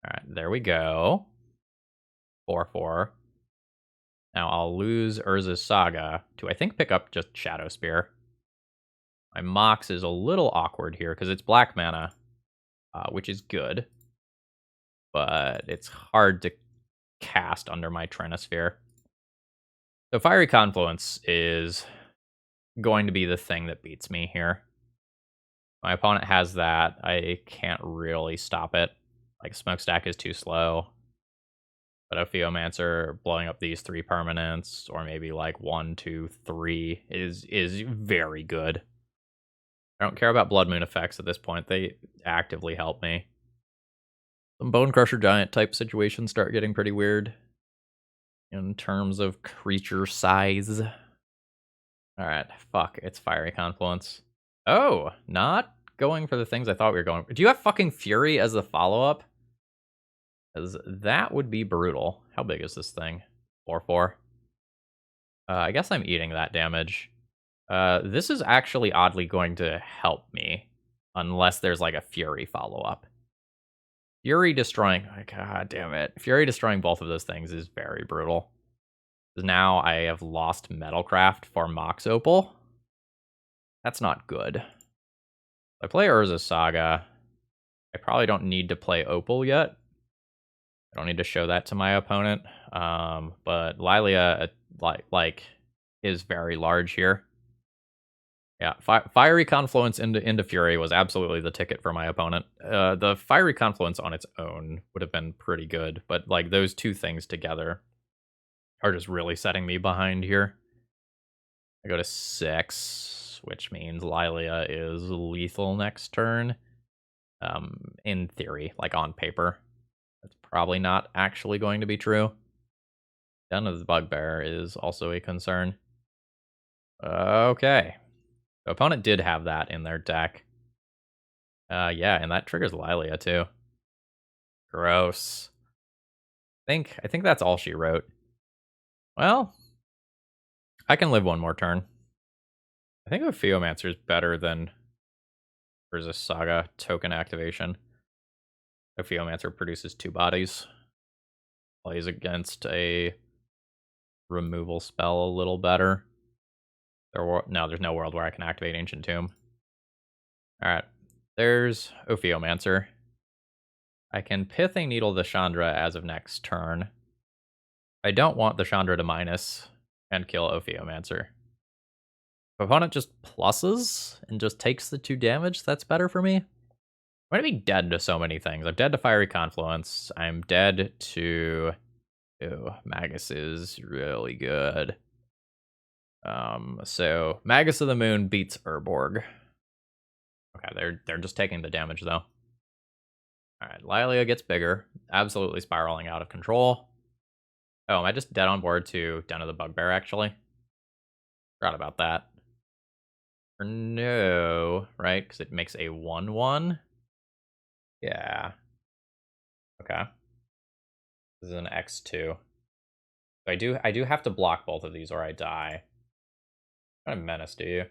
Alright, there we go. 4/4. Now I'll lose Urza's Saga to, I think, pick up just Shadow Spear. My Mox is a little awkward here because it's black mana, which is good. But it's hard to cast under my Trinisphere. So Fiery Confluence is going to be the thing that beats me here. My opponent has that. I can't really stop it. Like, Smokestack is too slow. But Ophiomancer blowing up these 3 permanents, or maybe like 1, 2, 3, is very good. I don't care about Blood Moon effects at this point. They actively help me. Some Bone Crusher Giant type situations start getting pretty weird in terms of creature size. Alright, fuck, it's Fiery Confluence. Oh, not going for the things I thought we were going for. Do you have fucking Fury as the follow-up? Because that would be brutal. How big is this thing? 4/4. I guess I'm eating that damage. This is actually oddly going to help me. Unless there's like a Fury follow-up. Fury destroying... God damn it. Fury destroying both of those things is very brutal. Because now I have lost Metalcraft for Mox Opal. That's not good. I play Urza Saga. I probably don't need to play Opal yet. I don't need to show that to my opponent. But Lilia, like, is very large here. Yeah, Fiery Confluence into Fury was absolutely the ticket for my opponent. The Fiery Confluence on its own would have been pretty good, but like those two things together are just really setting me behind here. I go to 6, which means Lilia is lethal next turn. In theory, like on paper. That's probably not actually going to be true. Den of the Bugbear is also a concern. Okay. The opponent did have that in their deck. Yeah, and that triggers Lilia too. Gross. I think that's all she wrote. Well, I can live one more turn. I think Ophiomancer is better than Urza Saga token activation. Ophiomancer produces 2 bodies. Plays against a removal spell a little better. No, there's no world where I can activate Ancient Tomb. Alright. There's Ophiomancer. I can Pithing Needle the Chandra as of next turn. I don't want the Chandra to minus and kill Ophiomancer. If opponent just pluses and just takes the 2 damage, that's better for me. I'm going to be dead to so many things. I'm dead to Fiery Confluence. I'm dead to... Ooh, Magus is really good. So Magus of the Moon beats Urborg. Okay, they're just taking the damage though. Alright, Lilia gets bigger. Absolutely spiraling out of control. Oh, am I just dead on board to Den of the Bugbear, actually? Forgot about that. Or no, right? Because it makes a 1/1? Yeah. Okay. This is an X2. So I do have to block both of these or I die. What kind of menace do you?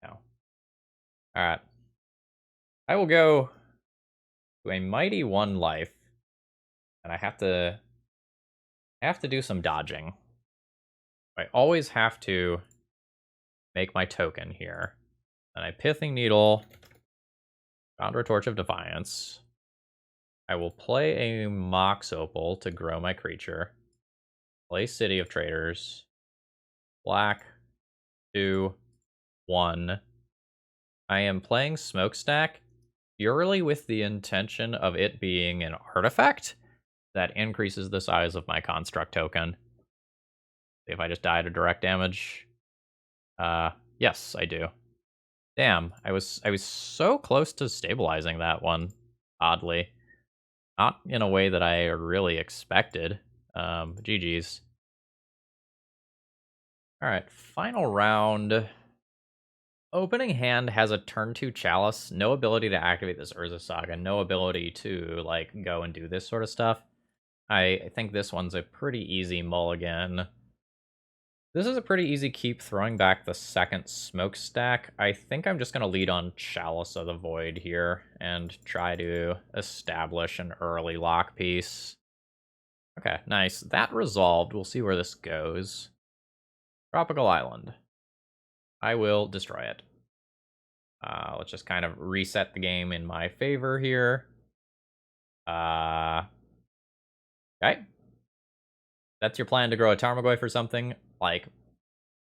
No. Alright. I will go to a mighty 1 life. And I have to do some dodging. I always have to make my token here. And I Pithing Needle, Foundra Torch of Defiance. I will play a Mox Opal to grow my creature. Play City of Traders. Black, 2, 1. I am playing Smokestack purely with the intention of it being an artifact that increases the size of my construct token. If I just die to direct damage. Yes, I do. Damn, I was so close to stabilizing that one, oddly. Not in a way that I really expected. GG's. Alright, final round. Opening hand has a turn 2 Chalice, no ability to activate this Urza Saga, no ability to, like, go and do this sort of stuff. I think this one's a pretty easy mulligan. This is a pretty easy keep, throwing back the second Smokestack. I think I'm just going to lead on Chalice of the Void here and try to establish an early lock piece. Okay, nice. That resolved. We'll see where this goes. Tropical Island. I will destroy it. Let's just kind of reset the game in my favor here. Okay. That's your plan to grow a Tarmogoyf for something? Like,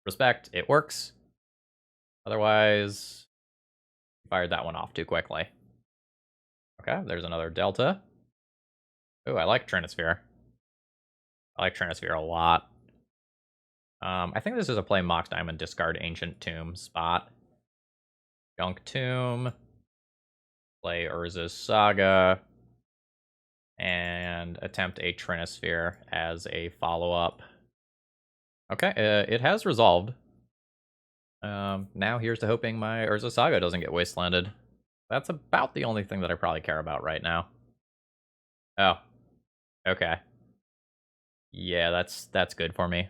respect, it works. Otherwise, fired that one off too quickly. Okay, there's another Delta. Ooh, I like Trinisphere. I like Trinisphere a lot. I think this is a play Mox Diamond, discard Ancient Tomb spot. Junk Tomb. Play Urza's Saga. And attempt a Trinisphere as a follow-up. Okay, it has resolved. Now here's to hoping my Urza Saga doesn't get wastelanded. That's about the only thing that I probably care about right now. Oh, okay. Yeah, that's good for me.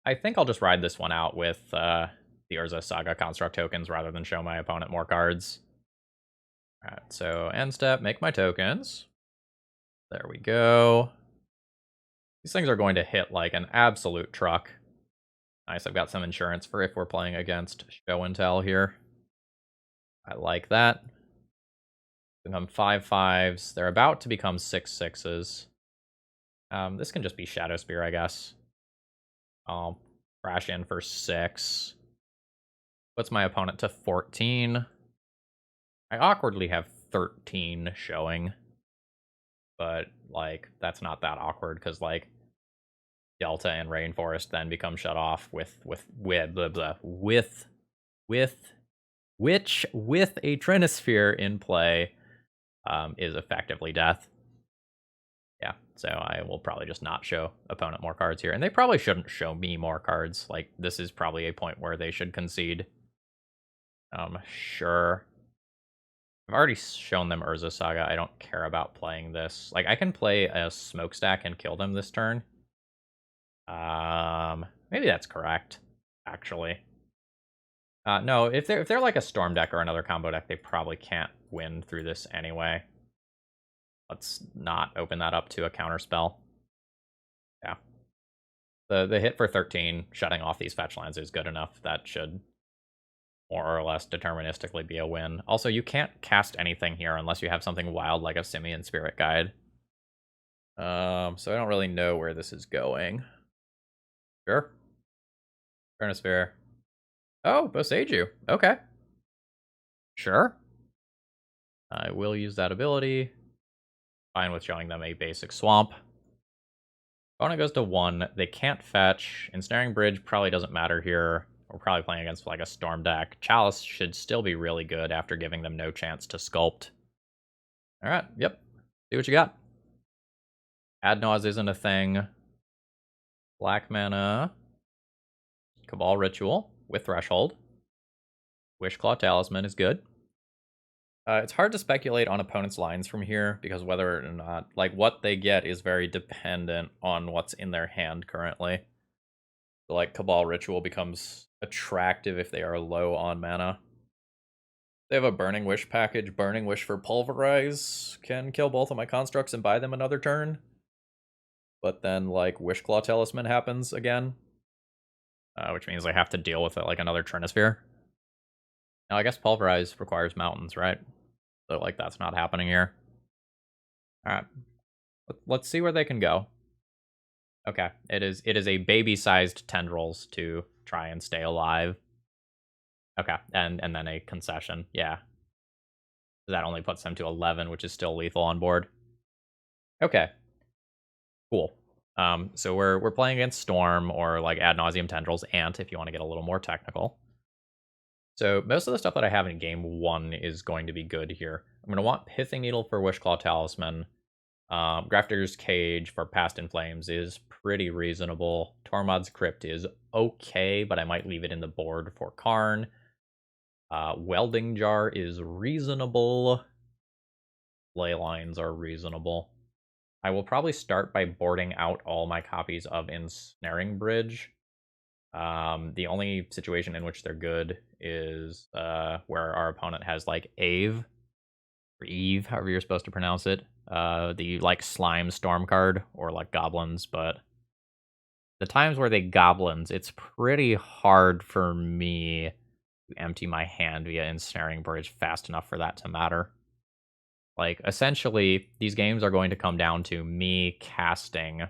I think I'll just ride this one out with the Urza Saga construct tokens rather than show my opponent more cards. Alright, so end step, make my tokens. There we go. These things are going to hit like an absolute truck. Nice, I've got some insurance for if we're playing against Show and Tell here. I like that. Become 5/5s. They're about to become 6/6s. This can just be Shadow Spear, I guess. I'll crash in for 6. Puts my opponent to 14. I awkwardly have 13 showing. But, like, that's not that awkward, because, like, Delta and Rainforest then become shut off with blah, blah, with a Trinisphere in play is effectively death. Yeah, so I will probably just not show opponent more cards here. And they probably shouldn't show me more cards. Like, this is probably a point where they should concede. Sure. I've already shown them Urza Saga. I don't care about playing this. Like, I can play a Smokestack and kill them this turn. Maybe that's correct, actually. No, if they're like a Storm deck or another combo deck, they probably can't win through this anyway. Let's not open that up to a counterspell. Yeah. The hit for 13, shutting off these fetch lands is good enough. That should more or less deterministically be a win. Also, you can't cast anything here unless you have something wild like a Simian Spirit Guide. So I don't really know where this is going. Sure. Chronosphere. Oh, Boseiju. Okay. Sure. I will use that ability. Fine with showing them a basic swamp. Opponent goes to 1. They can't fetch. Ensnaring Bridge probably doesn't matter here. We're probably playing against like a Storm deck. Chalice should still be really good after giving them no chance to sculpt. Alright, yep. See what you got. Ad Nausea isn't a thing. Black mana. Cabal Ritual with Threshold. Wishclaw Talisman is good. It's hard to speculate on opponents' lines from here, because whether or not, like, what they get is very dependent on what's in their hand currently. So, like, Cabal Ritual becomes attractive if they are low on mana. They have a Burning Wish package. Burning Wish for Pulverize can kill both of my constructs and buy them another turn. But then, like, Wishclaw Talisman happens again. Which means I have to deal with it like another Trinisphere. Now, I guess Pulverize requires mountains, right? So, like, that's not happening here. Alright. Let's see where they can go. Okay. It is a baby-sized tendrils to try and stay alive. Okay. And then a concession. Yeah. That only puts them to 11, which is still lethal on board. Okay. Cool. So we're playing against Storm, or like Ad Nauseam Tendrils, Ant, if you want to get a little more technical. So most of the stuff that I have in game 1 is going to be good here. I'm going to want Pithing Needle for Wishclaw Talisman. Grafter's Cage for Past in Flames is pretty reasonable. Tormod's Crypt is okay, but I might leave it in the board for Karn. Welding Jar is reasonable. Ley Lines are reasonable. I will probably start by boarding out all my copies of Ensnaring Bridge. The only situation in which they're good is where our opponent has like Ave, or Eve, however you're supposed to pronounce it. The like slime storm card, or like goblins, but the times where they goblins, it's pretty hard for me to empty my hand via Ensnaring Bridge fast enough for that to matter. Like, essentially, these games are going to come down to me casting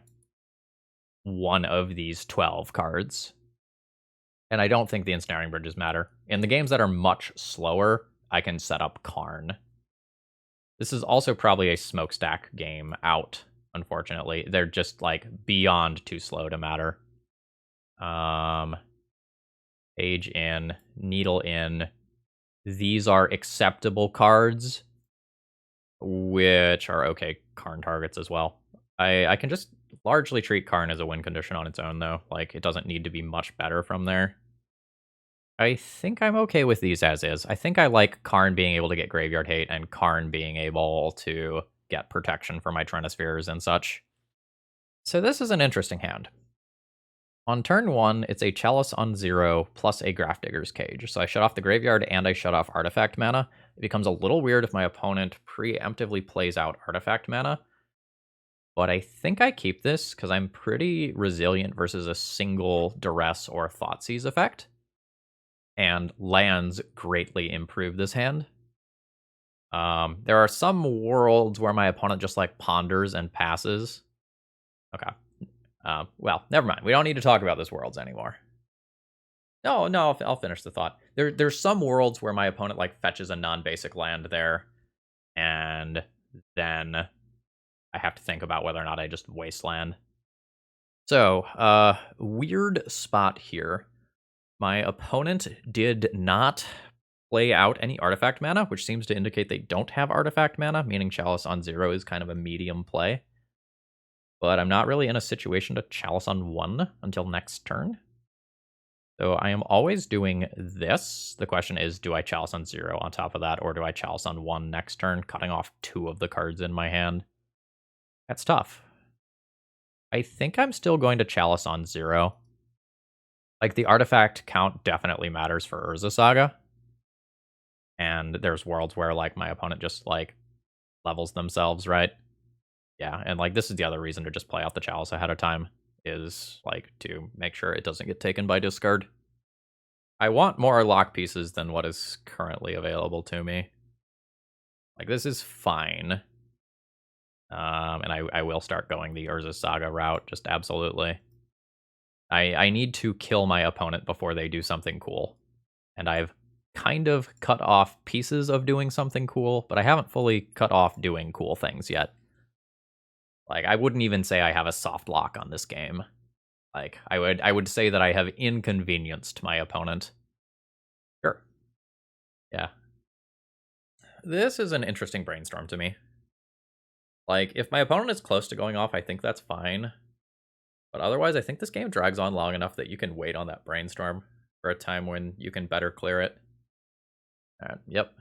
one of these 12 cards. And I don't think the Ensnaring Bridges matter. In the games that are much slower, I can set up Karn. This is also probably a Smokestack game out, unfortunately. They're just, like, beyond too slow to matter. Page in, Needle in. These are acceptable cards, which are okay Karn targets as well. I can just largely treat Karn as a win condition on its own, though. Like, it doesn't need to be much better from there. I think I'm okay with these as is. I think I like Karn being able to get Graveyard Hate, and Karn being able to get protection for my Trinispheres and such. So this is an interesting hand. On turn 1, it's a Chalice on 0 plus a Grafdigger's Cage. So I shut off the graveyard and I shut off artifact mana. It becomes a little weird if my opponent preemptively plays out artifact mana. But I think I keep this because I'm pretty resilient versus a single Duress or Thoughtseize effect. And lands greatly improve this hand. There are some worlds where my opponent just like ponders and passes. Okay. Well, never mind. We don't need to talk about this worlds anymore. No, I'll finish the thought. there's some worlds where my opponent like fetches a non-basic land there, and then I have to think about whether or not I just wasteland. So, weird spot here. My opponent did not play out any artifact mana, which seems to indicate they don't have artifact mana, meaning Chalice on 0 is kind of a medium play. But I'm not really in a situation to Chalice on 1 until next turn. So I am always doing this. The question is, do I Chalice on 0 on top of that, or do I Chalice on 1 next turn, cutting off 2 of the cards in my hand? That's tough. I think I'm still going to Chalice on 0. Like, the artifact count definitely matters for Urza Saga. And there's worlds where, like, my opponent just, like, levels themselves, right? Yeah, and, like, this is the other reason to just play out the Chalice ahead of time, is, like, to make sure it doesn't get taken by discard. I want more lock pieces than what is currently available to me. Like, this is fine. And I will start going the Urza Saga route, just absolutely. I need to kill my opponent before they do something cool. And I've kind of cut off pieces of doing something cool, but I haven't fully cut off doing cool things yet. Like, I wouldn't even say I have a soft lock on this game. Like, I would say that I have inconvenienced my opponent. Sure. Yeah. This is an interesting brainstorm to me. Like, if my opponent is close to going off, I think that's fine. But otherwise, I think this game drags on long enough that you can wait on that brainstorm for a time when you can better clear it. Yep.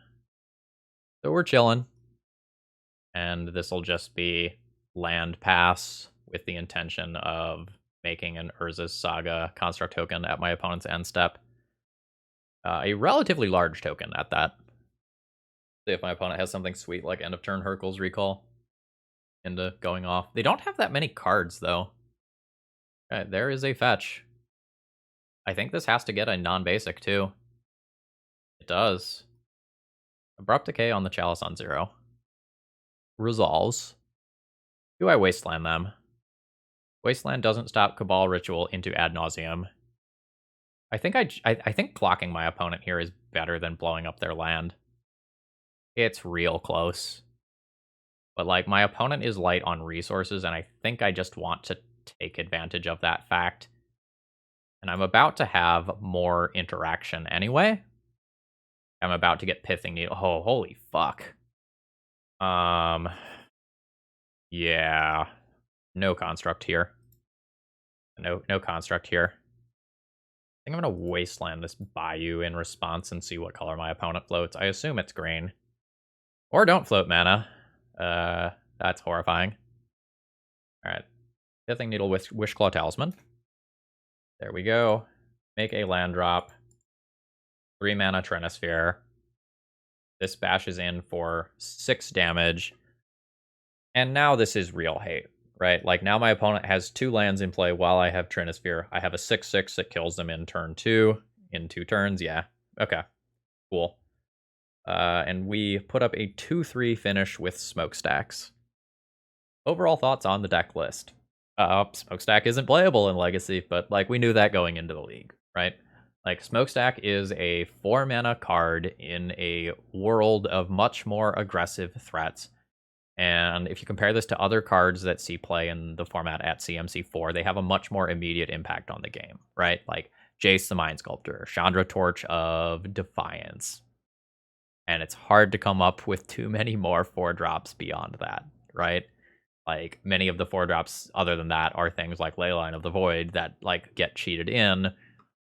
So we're chilling. And this will just be land pass with the intention of making an Urza's Saga construct token at my opponent's end step. A relatively large token at that. See if my opponent has something sweet like end of turn Hurkyl's Recall into going off. They don't have that many cards, though. Okay, there is a fetch. I think this has to get a non-basic, too. It does. Abrupt Decay on the Chalice on 0. Resolves. Do I Wasteland them? Wasteland doesn't stop Cabal Ritual into Ad Nauseam. I think I think blocking my opponent here is better than blowing up their land. It's real close. But, like, my opponent is light on resources, and I think I just want to take advantage of that fact. And I'm about to have more interaction anyway. I'm about to get Pithing Needle. Oh, holy fuck. Yeah. No construct here. No construct here. I think I'm gonna Wasteland this Bayou in response and see what color my opponent floats. I assume it's green. Or don't float mana. That's horrifying. Alright. Pithing Needle with Wishclaw Talisman. There we go. Make a land drop. 3 mana Trinisphere. This bashes in for 6 damage. And now this is real hate, right? Like, now my opponent has 2 lands in play while I have Trinisphere. I have a 6/6 that kills them in turn 2. In 2 turns, yeah. Okay. Cool. And we put up a 2/3 finish with Smokestacks. Overall thoughts on the deck list. Smokestack isn't playable in Legacy, but, like, we knew that going into the league, right? Like, Smokestack is a 4 mana card in a world of much more aggressive threats. And if you compare this to other cards that see play in the format at CMC4, they have a much more immediate impact on the game, right? Like Jace the Mind Sculptor, Chandra Torch of Defiance. And it's hard to come up with too many more 4-drops beyond that, right? Like, many of the 4-drops other than that are things like Leyline of the Void that, like, get cheated in,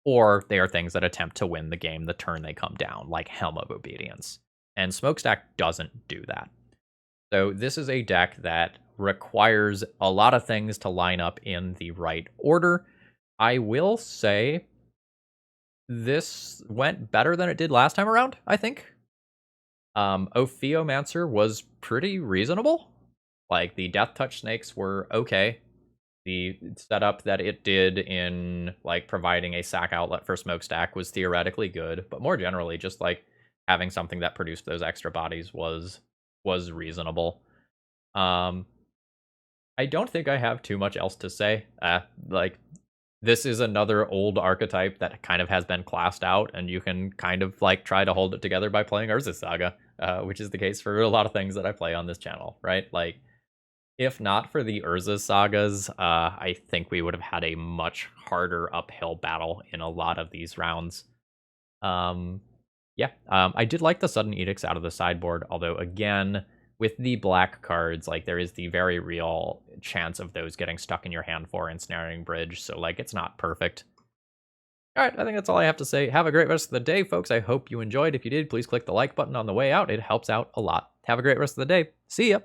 or they are things that attempt to win the game the turn they come down, like Helm of Obedience. And Smokestack doesn't do that. So this is a deck that requires a lot of things to line up in the right order. I will say this went better than it did last time around, I think. Ophiomancer was pretty reasonable. Like, the Death Touch Snakes were okay. The setup that it did in, like, providing a sack outlet for Smokestack was theoretically good, but more generally, just, like, having something that produced those extra bodies was reasonable. I don't think I have too much else to say. Like, this is another old archetype that kind of has been classed out, and you can kind of like try to hold it together by playing Urza's Saga, which is the case for a lot of things that I play on this channel, right? Like, if not for the Urza sagas, I think we would have had a much harder uphill battle in a lot of these rounds. Yeah, I did like the Sudden Edicts out of the sideboard, although again, with the black cards, like there is the very real chance of those getting stuck in your hand for Ensnaring Bridge, so like it's not perfect. All right, I think that's all I have to say. Have a great rest of the day, folks. I hope you enjoyed. If you did, please click the like button on the way out. It helps out a lot. Have a great rest of the day. See ya.